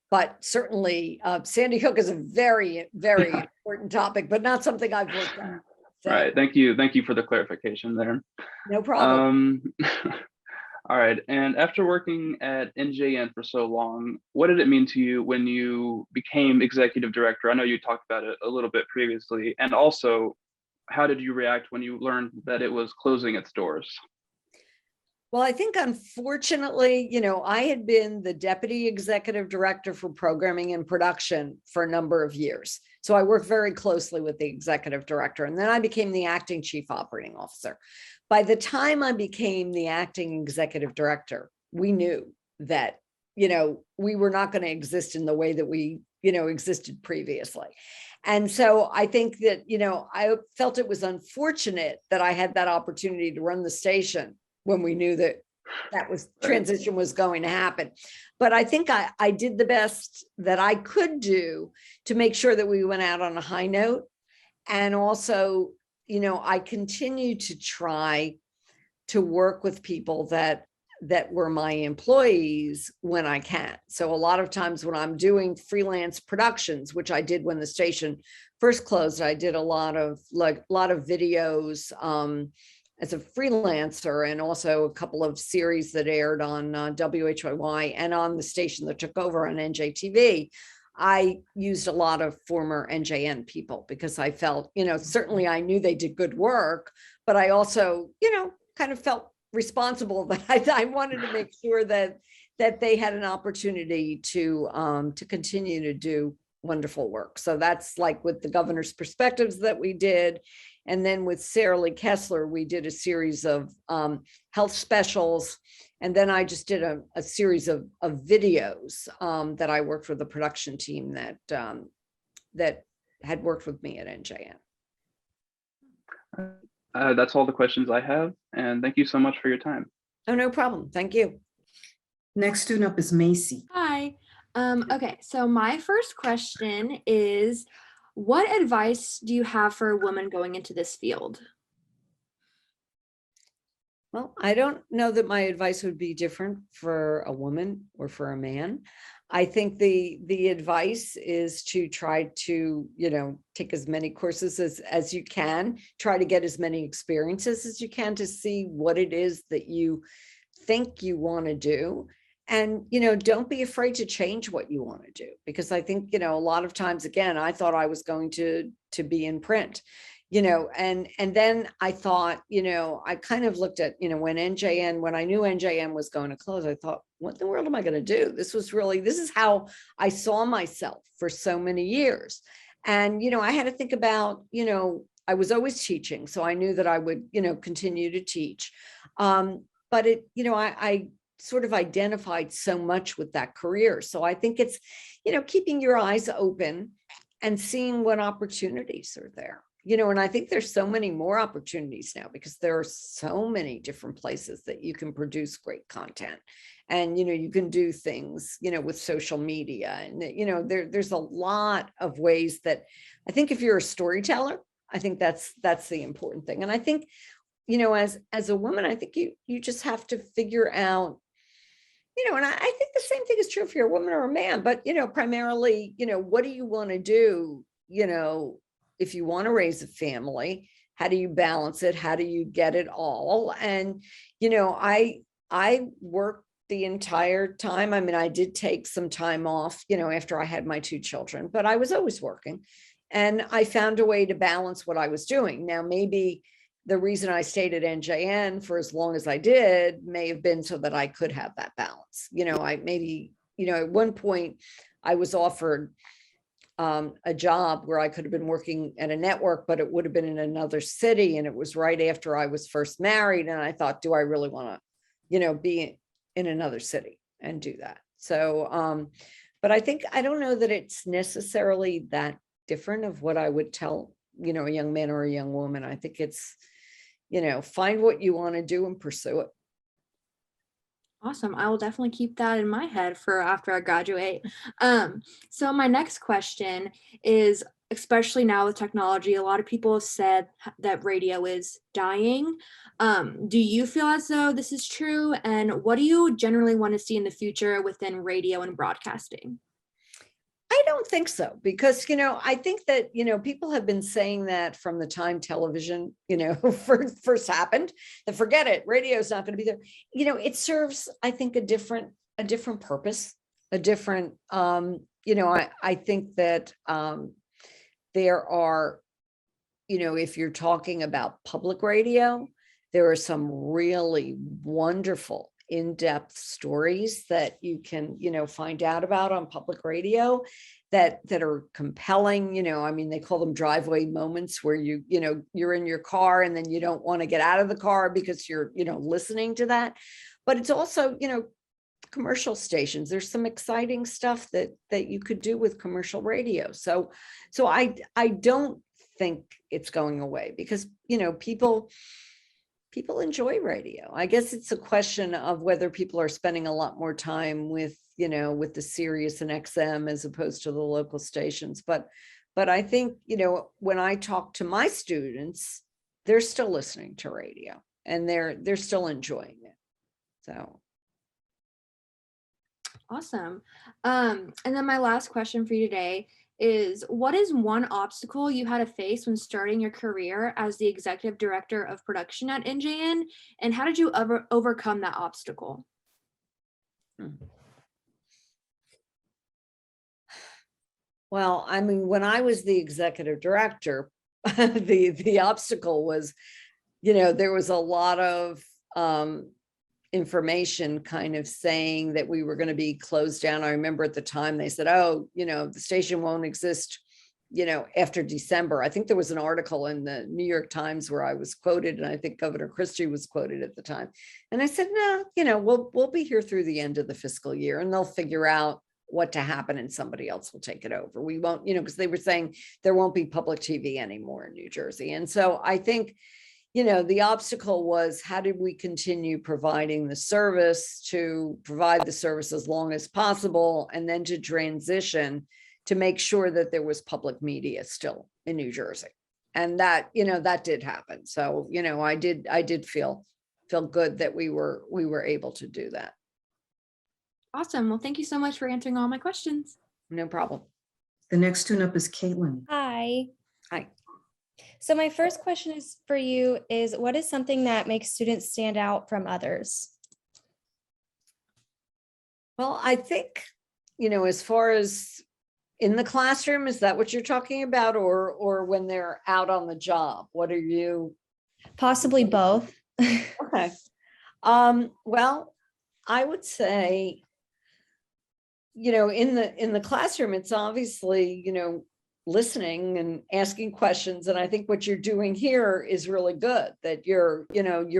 Speaker 2: But certainly Sandy Hook is a very, very important topic, but not something I've worked on. So,
Speaker 11: right. Thank you. Thank you for the clarification there.
Speaker 2: No problem.
Speaker 11: All right. And after working at NJN for so long, what did it mean to you when you became executive director? I know you talked about it a little bit previously. And also, how did you react when you learned that it was closing its doors?
Speaker 2: Well, I think unfortunately, I had been the deputy executive director for programming and production for a number of years. So I worked very closely with the executive director, and then I became the acting chief operating officer. By the time I became the acting executive director, we knew that, we were not going to exist in the way that we, existed previously. And so I think that, I felt it was unfortunate that I had that opportunity to run the station when we knew that transition was going to happen. But I think I did the best that I could do to make sure that we went out on a high note. And also, I continue to try to work with people that were my employees when I can. So a lot of times when I'm doing freelance productions, which I did when the station first closed, I did a lot of videos as a freelancer, and also a couple of series that aired on WHYY and on the station that took over on NJTV. I used a lot of former NJN people because I felt, certainly I knew they did good work, but I also, kind of felt responsible that I wanted to make sure that they had an opportunity to continue to do wonderful work. So that's like with the governor's perspectives that we did. And then with Sarah Lee Kessler, we did a series of health specials. And then I just did a series of videos that I worked with the production team that had worked with me at NJN.
Speaker 11: That's all the questions I have, and thank you so much for your time.
Speaker 2: Oh, no problem. Thank you.
Speaker 1: Next student up is Macy.
Speaker 12: Hi. Okay, so my first question is, what advice do you have for a woman going into this field?
Speaker 2: Well, I don't know that my advice would be different for a woman or for a man. I think the advice is to try to, take as many courses as you can, try to get as many experiences as you can to see what it is that you think you want to do. And, don't be afraid to change what you want to do, because I think, a lot of times, again, I thought I was going to be in print, and then I thought, I kind of looked at, when I knew NJN was going to close, I thought, what in the world am I going to do? This is how I saw myself for so many years. And, I had to think about, I was always teaching, so I knew that I would, continue to teach. But I sort of identified so much with that career. So I think it's, keeping your eyes open and seeing what opportunities are there. And I think there's so many more opportunities now, because there are so many different places that you can produce great content. And, you can do things, with social media, and, there's a lot of ways that I think if you're a storyteller, I think that's the important thing. And I think, as a woman, I think you just have to figure out, and I think the same thing is true if you're a woman or a man, but, primarily, what do you want to do? If you want to raise a family, how do you balance it? How do you get it all? And, I worked the entire time. I mean, I did take some time off, after I had my 2 children, but I was always working, and I found a way to balance what I was doing. Now, maybe the reason I stayed at NJN for as long as I did may have been so that I could have that balance. At one point I was offered a job where I could have been working at a network, but it would have been in another city. And it was right after I was first married. And I thought, do I really want to, be in another city and do that? So, but I don't know that it's necessarily that different of what I would tell, a young man or a young woman. I think it's, find what you want to do and pursue it.
Speaker 12: Awesome. I will definitely keep that in my head for after I graduate. So my next question is, especially now with technology, a lot of people have said that radio is dying. Do you feel as though this is true? And what do you generally want to see in the future within radio and broadcasting?
Speaker 2: I don't think so, because, I think that, people have been saying that from the time television, first happened, that forget it, radio is not going to be there. It serves, I think, a different purpose, a different, I think that there are, if you're talking about public radio, there are some really wonderful in-depth stories that you can, find out about on public radio that are compelling. I mean, they call them driveway moments, where you're in your car and then you don't want to get out of the car because you're, listening to that. But it's also, commercial stations. There's some exciting stuff that you could do with commercial radio. So I don't think it's going away, because, people enjoy radio. I guess it's a question of whether people are spending a lot more time with, with the Sirius and XM as opposed to the local stations. But I think, when I talk to my students, they're still listening to radio and they're still enjoying it. So.
Speaker 12: Awesome. And then my last question for you today is, what is one obstacle you had to face when starting your career as the executive director of production at NJN, and how did you overcome that obstacle?
Speaker 2: Well, I mean, when I was the executive director, the obstacle was, there was a lot of information kind of saying that we were going to be closed down. I remember at the time they said, oh, the station won't exist, after December. I think there was an article in the New York Times where I was quoted, and I think Governor Christie was quoted at the time. And I said, no, we'll be here through the end of the fiscal year, and they'll figure out, what to happen and somebody else will take it over. We won't, because they were saying there won't be public TV anymore in New Jersey. And so I think, the obstacle was, how did we continue providing the service to provide the service as long as possible, and then to transition to make sure that there was public media still in New Jersey. And that, that did happen. So, I did feel good that we were able to do that.
Speaker 12: Awesome. Well, thank you so much for answering all my questions.
Speaker 2: No problem.
Speaker 1: The next student up is Caitlin.
Speaker 13: Hi.
Speaker 2: Hi.
Speaker 13: So my first question is for you is, what is something that makes students stand out from others?
Speaker 2: Well, I think, as far as in the classroom, is that what you're talking about, or when they're out on the job? What are you?
Speaker 13: Possibly both.
Speaker 2: Okay. Well, I would say, in the classroom, it's obviously, listening and asking questions. And I think what you're doing here is really good, that you're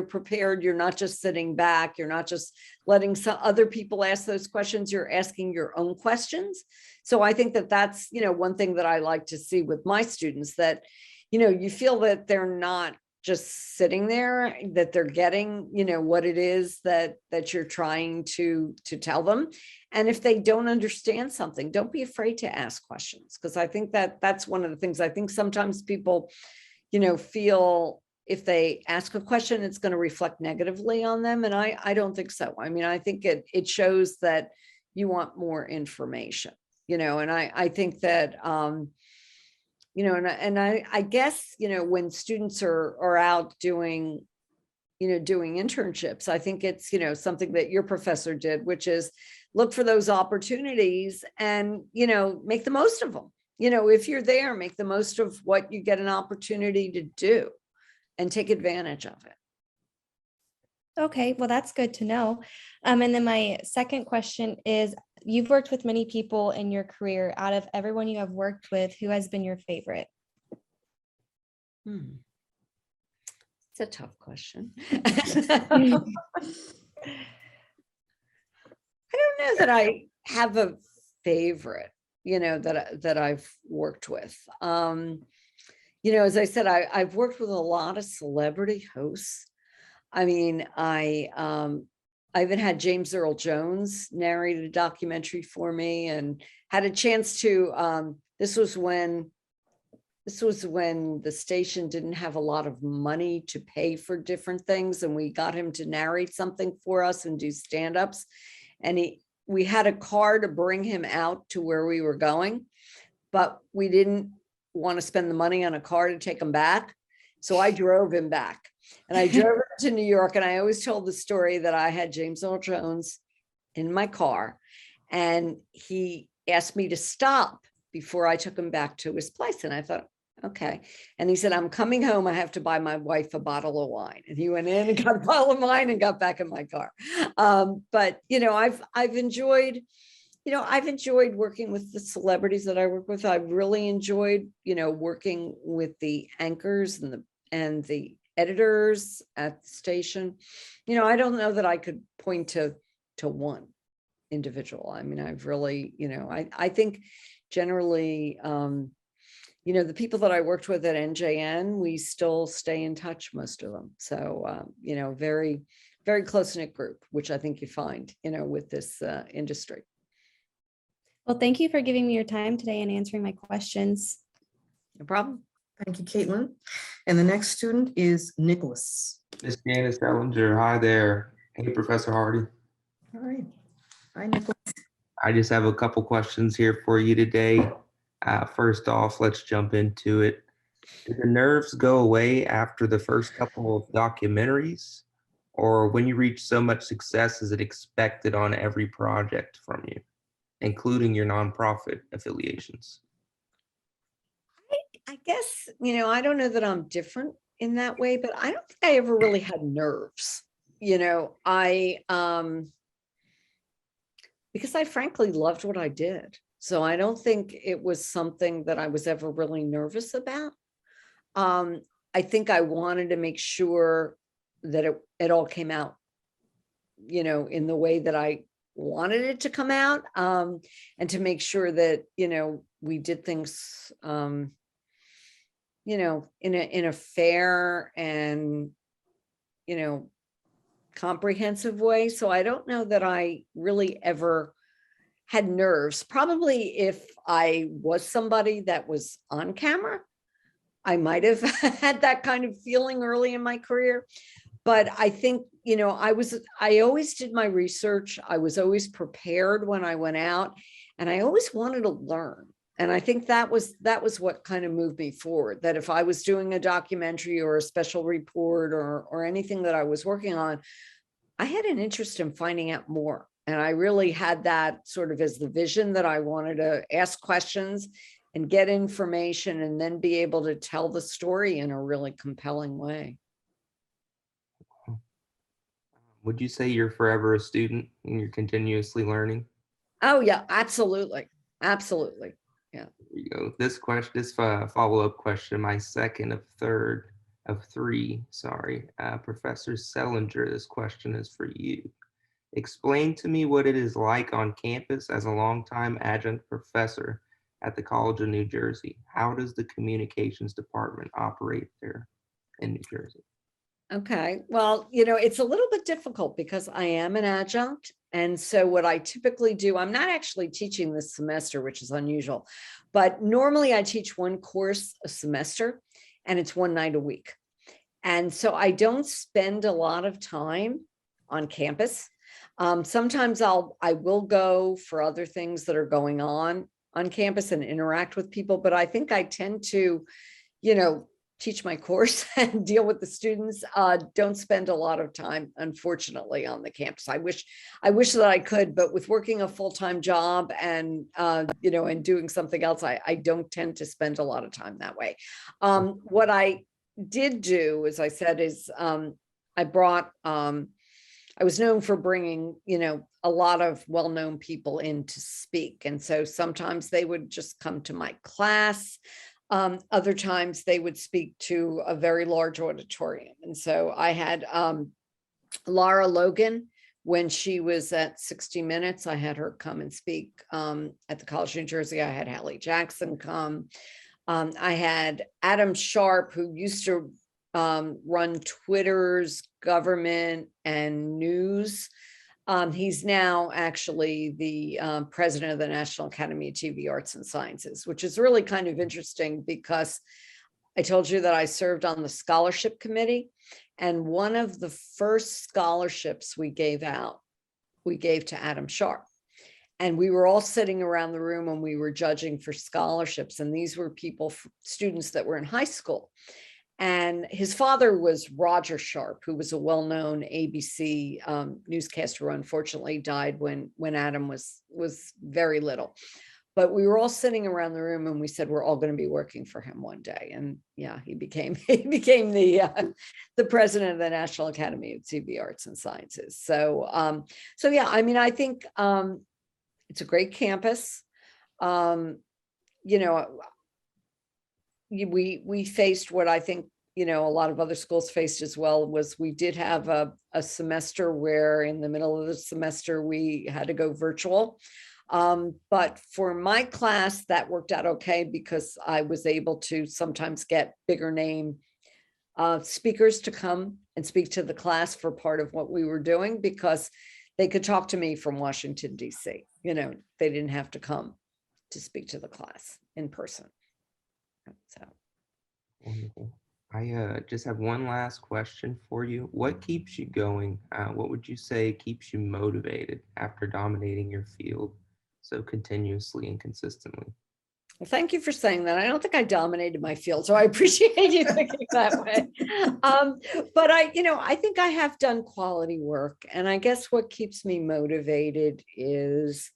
Speaker 2: prepared. You're not just sitting back. You're not just letting some other people ask those questions. You're asking your own questions. So I think that that's, one thing that I like to see with my students, that, you feel that they're not just sitting there, that they're getting, what it is that you're trying to tell them. And if they don't understand something, don't be afraid to ask questions, because I think that that's one of the things. I think sometimes people, feel if they ask a question, it's going to reflect negatively on them. And I don't think so. I mean, I think it shows that you want more information, and I think that, I guess, when students are out doing internships, I think it's, something that your professor did, which is look for those opportunities and, make the most of them. If you're there, make the most of what you get an opportunity to do and take advantage of it.
Speaker 13: Okay, well, that's good to know. And then my second question is, you've worked with many people in your career. Out of everyone you have worked with, who has been your favorite?
Speaker 2: It's a tough question. I don't know that I have a favorite, that I've worked with. As I said, I've worked with a lot of celebrity hosts. I mean, I even had James Earl Jones narrate a documentary for me, and had a chance to, this was when the station didn't have a lot of money to pay for different things. And we got him to narrate something for us and do stand-ups. And we had a car to bring him out to where we were going, but we didn't want to spend the money on a car to take him back. So I drove him back, and I drove him to New York. And I always told the story that I had James Earl Jones in my car, and he asked me to stop before I took him back to his place. And I thought, okay. And he said, I'm coming home. I have to buy my wife a bottle of wine. And he went in and got a bottle of wine and got back in my car. But, I've enjoyed working with the celebrities that I work with. I've really enjoyed, working with the anchors and the editors at the station. I don't know that I could point to one individual. I mean, I've really, I think generally, the people that I worked with at NJN, we still stay in touch, most of them. So, very, very close-knit group, which I think you find, with this industry.
Speaker 13: Well, thank you for giving me your time today and answering my questions.
Speaker 2: No problem.
Speaker 1: Thank you, Caitlin. And the next student is Nicholas.
Speaker 14: Miss Janice Selinger. Hi there. Hey, Professor Hardy.
Speaker 1: All right. Hi, Nicholas.
Speaker 14: I just have a couple questions here for you today. First off, let's jump into it. Did the nerves go away after the first couple of documentaries? Or when you reach so much success, is it expected on every project from you, including your nonprofit affiliations?
Speaker 2: I guess, I don't know that I'm different in that way, but I don't think I ever really had nerves. Because I frankly loved what I did. So I don't think it was something that I was ever really nervous about. I think I wanted to make sure that it all came out, in the way that I wanted it to come out, and to make sure that, we did things, in a fair and, comprehensive way. So I don't know that I really ever had nerves. Probably if I was somebody that was on camera, I might have had that kind of feeling early in my career. But I think, I always did my research. I was always prepared when I went out, and I always wanted to learn. And I think that was what kind of moved me forward, that if I was doing a documentary or a special report or anything that I was working on, I had an interest in finding out more. And I really had that sort of as the vision, that I wanted to ask questions and get information and then be able to tell the story in a really compelling way.
Speaker 14: Would you say you're forever a student and you're continuously learning?
Speaker 2: Oh yeah, absolutely. Absolutely. Yeah.
Speaker 14: There you go. This follow-up question, my second of three, sorry. Professor Selinger, this question is for you. Explain to me what it is like on campus as a longtime adjunct professor at the College of New Jersey. How does the communications department operate there in New Jersey?
Speaker 2: Okay, well, it's a little bit difficult because I am an adjunct. And so what I typically do, I'm not actually teaching this semester, which is unusual, but normally I teach one course a semester, and it's one night a week. And so I don't spend a lot of time on campus. Sometimes I will go for other things that are going on campus and interact with people, but I think I tend to, teach my course and deal with the students. Don't spend a lot of time, unfortunately, on the campus. I wish that I could, but with working a full-time job and, and doing something else, I don't tend to spend a lot of time that way. What I did do, as I said, is I brought, I was known for bringing, a lot of well-known people in to speak. And so sometimes they would just come to my class. Other times they would speak to a very large auditorium. And so I had Laura Logan, when she was at 60 Minutes, I had her come and speak at the College of New Jersey. I had Hallie Jackson come. I had Adam Sharp, who used to run Twitter's government and news. He's now actually the president of the National Academy of TV Arts and Sciences, which is really kind of interesting because I told you that I served on the scholarship committee, and one of the first scholarships we gave out, we gave to Adam Sharp. And we were all sitting around the room and we were judging for scholarships. And these were students that were in high school. And his father was Roger Sharp, who was a well-known ABC newscaster who unfortunately died when Adam was very little. But we were all sitting around the room and we said, we're all going to be working for him one day. And yeah, he became the president of the National Academy of TV Arts and Sciences. So yeah, I mean, I think it's a great campus. We faced what I think, a lot of other schools faced as well, was we did have a semester where in the middle of the semester, we had to go virtual. But for my class, that worked out okay because I was able to sometimes get bigger name speakers to come and speak to the class for part of what we were doing, because they could talk to me from Washington, D.C. They didn't have to come to speak to the class in person. So
Speaker 14: wonderful. I just have one last question for you. What keeps you going? What would you say keeps you motivated after dominating your field so continuously and consistently?
Speaker 2: Well, thank you for saying that. I don't think I dominated my field, so I appreciate you thinking that way. But I think I have done quality work, and I guess what keeps me motivated is,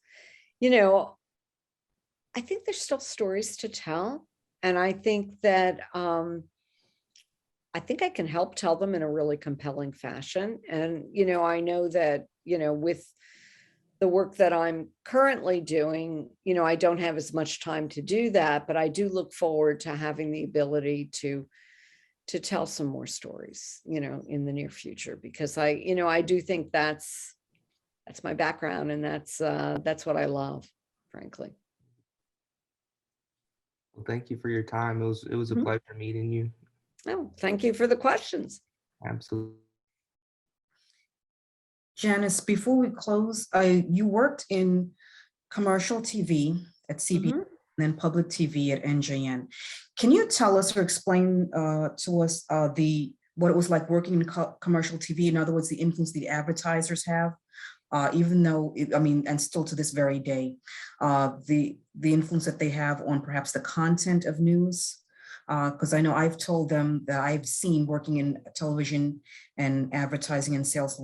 Speaker 2: I think there's still stories to tell. And I think that I think I can help tell them in a really compelling fashion. And, I know that, with the work that I'm currently doing, I don't have as much time to do that, but I do look forward to having the ability to tell some more stories, in the near future, because I do think that's That's my background, and that's what I love, frankly.
Speaker 14: Well, thank you for your time. It was a pleasure meeting you.
Speaker 2: Oh, thank you for the questions.
Speaker 14: Absolutely.
Speaker 1: Janice, before we close, you worked in commercial TV at CBS and then public TV at NJN. Can you tell us or explain to us what it was like working in commercial TV? In other words, the influence the advertisers have, even though, and still to this very day, the influence that they have on perhaps the content of news. Because I know I've told them that I've seen working in television and advertising and sales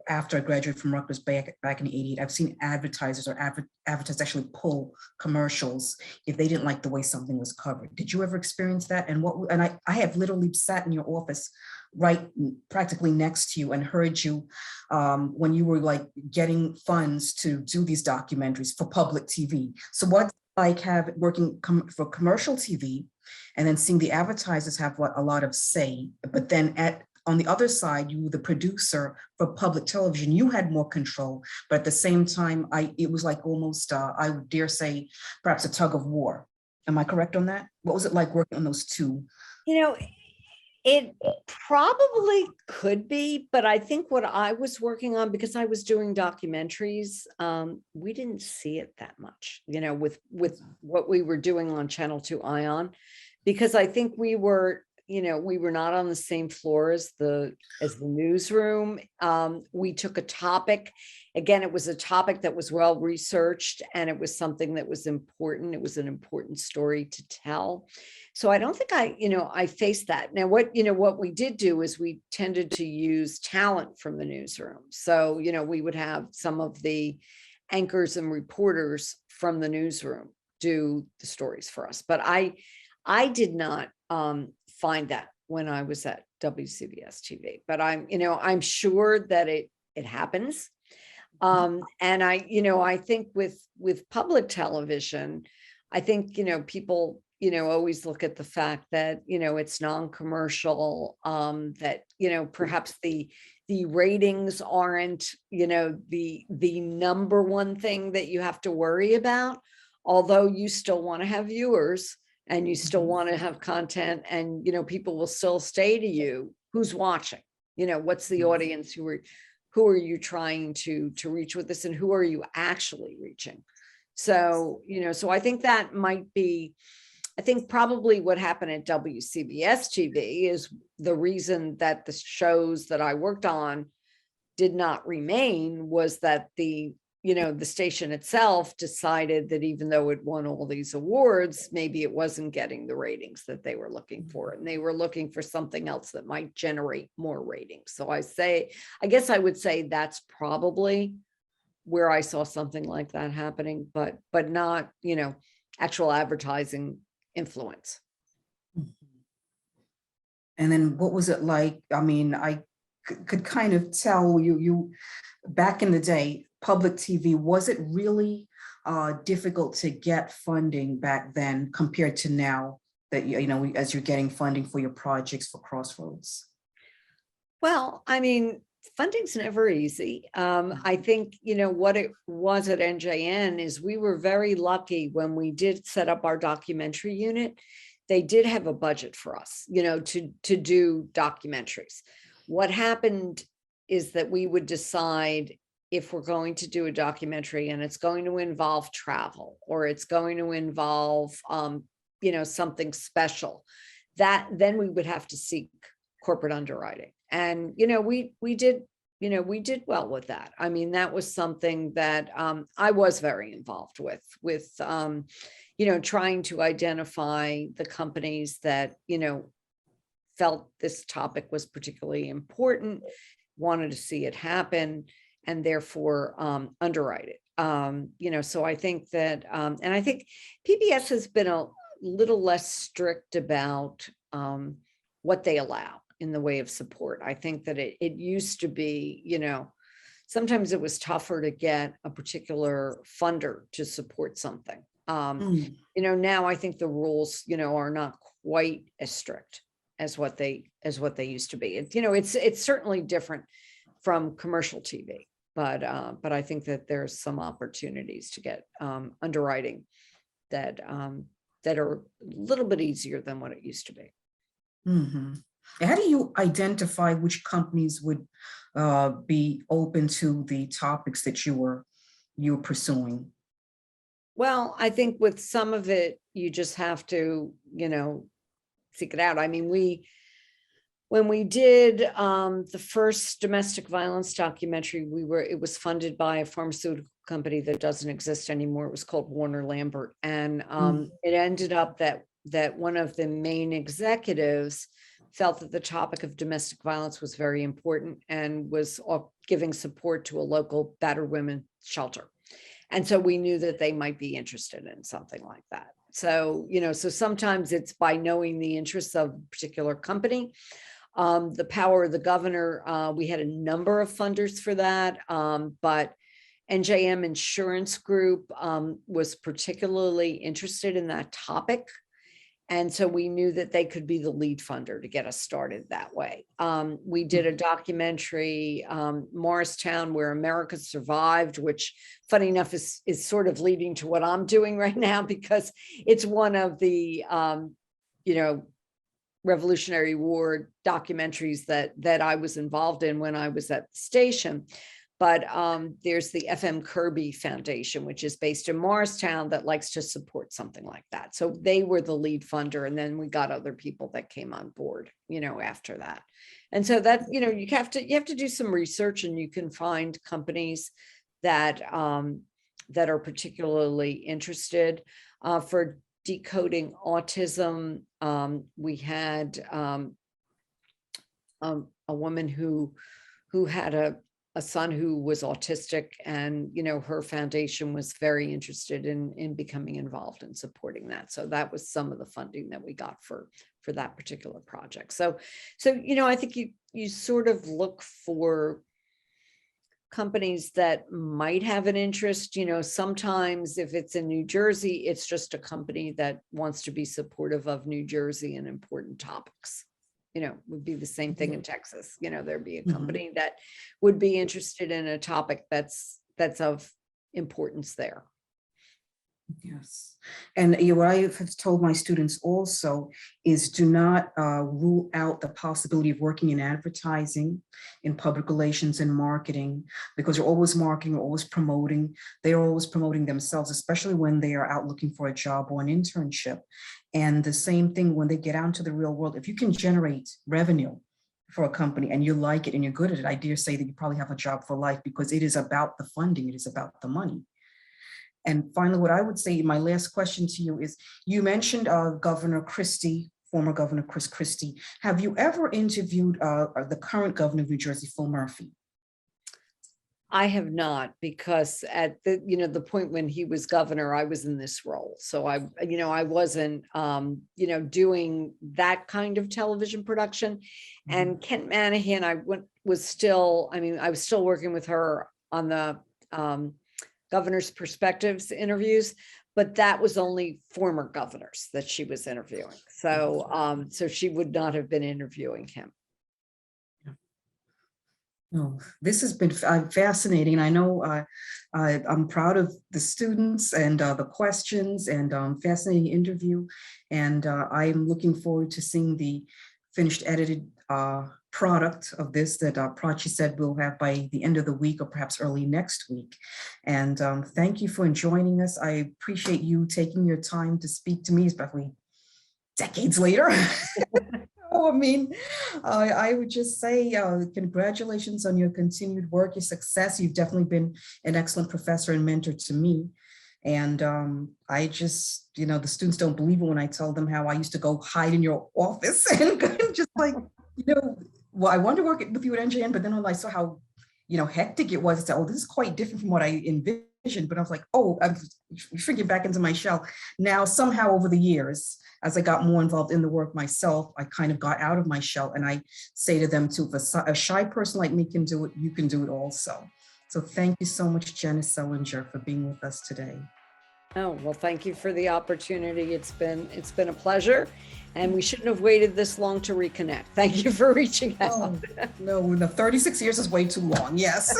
Speaker 1: after I graduated from Rutgers back in '88. I've seen advertisers or advertisers actually pull commercials if they didn't like the way something was covered. Did you ever experience that? And I have literally sat in your office right practically next to you and heard you when you were like getting funds to do these documentaries for public TV. So what's like working for commercial TV and then seeing the advertisers have a lot of say, but then on the other side, you were the producer for public television, you had more control, but at the same time, it was like almost, I would dare say, perhaps a tug of war. Am I correct on that? What was it like working on those two?
Speaker 2: It probably could be, but I think what I was working on, because I was doing documentaries, we didn't see it that much, with what we were doing on Channel 2 Ion, because I think we were not on the same floor as the newsroom. We took a topic. Again, it was a topic that was well researched, and it was something that was important. It was an important story to tell. So I don't think I faced that. Now, what we did do is we tended to use talent from the newsroom. So, we would have some of the anchors and reporters from the newsroom do the stories for us. But I did not find that when I was at WCBS TV, but I'm sure that it happens. And I think with public television, I think, people, always look at the fact that, it's non-commercial, that, perhaps the ratings aren't, the number one thing that you have to worry about, although you still want to have viewers and you still want to have content, and, people will still say to you, who's watching, what's the audience, who are you trying to reach with this, and who are you actually reaching? So, so I think that might be, I think probably what happened at WCBS TV is the reason that the shows that I worked on did not remain was that the station itself decided that even though it won all these awards, maybe it wasn't getting the ratings that they were looking for, and they were looking for something else that might generate more ratings. So I guess I would say that's probably where I saw something like that happening, but not, actual advertising influence.
Speaker 1: And then what was it like? I could kind of tell you back in the day, public TV, was it really difficult to get funding back then compared to now that, as you're getting funding for your projects for Crossroads?
Speaker 2: Well, funding's never easy. I think, what it was at NJN is we were very lucky when we did set up our documentary unit. They did have a budget for us, to do documentaries. What happened is that we would decide if we're going to do a documentary and it's going to involve travel, or it's going to involve, something special, that then we would have to seek corporate underwriting. And, we did well with that. That was something that I was very involved with, trying to identify the companies that, felt this topic was particularly important, wanted to see it happen, and therefore underwrite it. So I think that, and I think PBS has been a little less strict about what they allow in the way of support. I think that it used to be, sometimes it was tougher to get a particular funder to support something. Now I think the rules, are not quite as strict as what they used to be. It's certainly different from commercial TV. but I think that there's some opportunities to get underwriting that that are a little bit easier than what it used to be.
Speaker 1: Mm-hmm. How do you identify which companies would be open to the topics that you were pursuing?
Speaker 2: Well, I think with some of it, you just have to, seek it out. I mean, when we did the first domestic violence documentary, it was funded by a pharmaceutical company that doesn't exist anymore. It was called Warner Lambert. And it ended up that one of the main executives felt that the topic of domestic violence was very important and was giving support to a local battered women shelter. And so we knew that they might be interested in something like that. So, so sometimes it's by knowing the interests of a particular company. The power of the governor, we had a number of funders for that, but NJM Insurance Group was particularly interested in that topic. And so we knew that they could be the lead funder to get us started that way. We did a documentary, Morristown, Where America Survived, which funny enough is sort of leading to what I'm doing right now, because it's one of the, Revolutionary War documentaries that I was involved in when I was at the station. But there's the FM Kirby Foundation, which is based in Morristown, that likes to support something like that. So they were the lead funder. And then we got other people that came on board, after that. And so that, you have to do some research, and you can find companies that that are particularly interested. For Decoding Autism, we had a woman who had a son who was autistic, and her foundation was very interested in becoming involved in supporting that. So that was some of the funding that we got for that particular project. So I think you sort of look for companies that might have an interest. Sometimes if it's in New Jersey, it's just a company that wants to be supportive of New Jersey and important topics. Would be the same thing in Texas. There'd be a company that would be interested in a topic that's of importance there.
Speaker 1: Yes. And what I have told my students also is do not rule out the possibility of working in advertising, in public relations and marketing, because you're always marketing, always promoting. They're always promoting themselves, especially when they are out looking for a job or an internship. And the same thing when they get out into the real world. If you can generate revenue for a company and you like it and you're good at it, I dare say that you probably have a job for life, because it is about the funding. It is about the money. And finally, what I would say, my last question to you is, you mentioned Governor Christie, former Governor Chris Christie. Have you ever interviewed the current governor of New Jersey, Phil Murphy?
Speaker 2: I have not, because at the point when he was governor, I was in this role. So I wasn't, doing that kind of television production. And Kent Manahan, I was still working with her on the Governor's Perspectives interviews, but that was only former governors that she was interviewing. So, so she would not have been interviewing him.
Speaker 1: Oh, this has been fascinating. I know I'm proud of the students and the questions, and fascinating interview. And I'm looking forward to seeing the finished edited product of this that Prachi said we'll have by the end of the week or perhaps early next week. And thank you for joining us. I appreciate you taking your time to speak to me, especially decades later. I would just say congratulations on your continued work, your success. You've definitely been an excellent professor and mentor to me. And I just, the students don't believe it when I tell them how I used to go hide in your office and just like, well, I wanted to work with you at NJN, but then when I saw how, hectic it was, I said, oh, this is quite different from what I envisioned. But I was like, oh, I'm shrinking back into my shell. Now, somehow over the years, as I got more involved in the work myself, I kind of got out of my shell. And I say to them too, if a shy person like me can do it, you can do it also. So thank you so much, Janice Selinger, for being with us today.
Speaker 2: Oh, well, thank you for the opportunity. It's been a pleasure, and we shouldn't have waited this long to reconnect. Thank you for reaching out.
Speaker 1: No, the 36 years is way too long. Yes.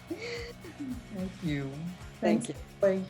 Speaker 1: Thank you.
Speaker 2: Thank
Speaker 1: Thanks,
Speaker 2: you.
Speaker 1: Kelly.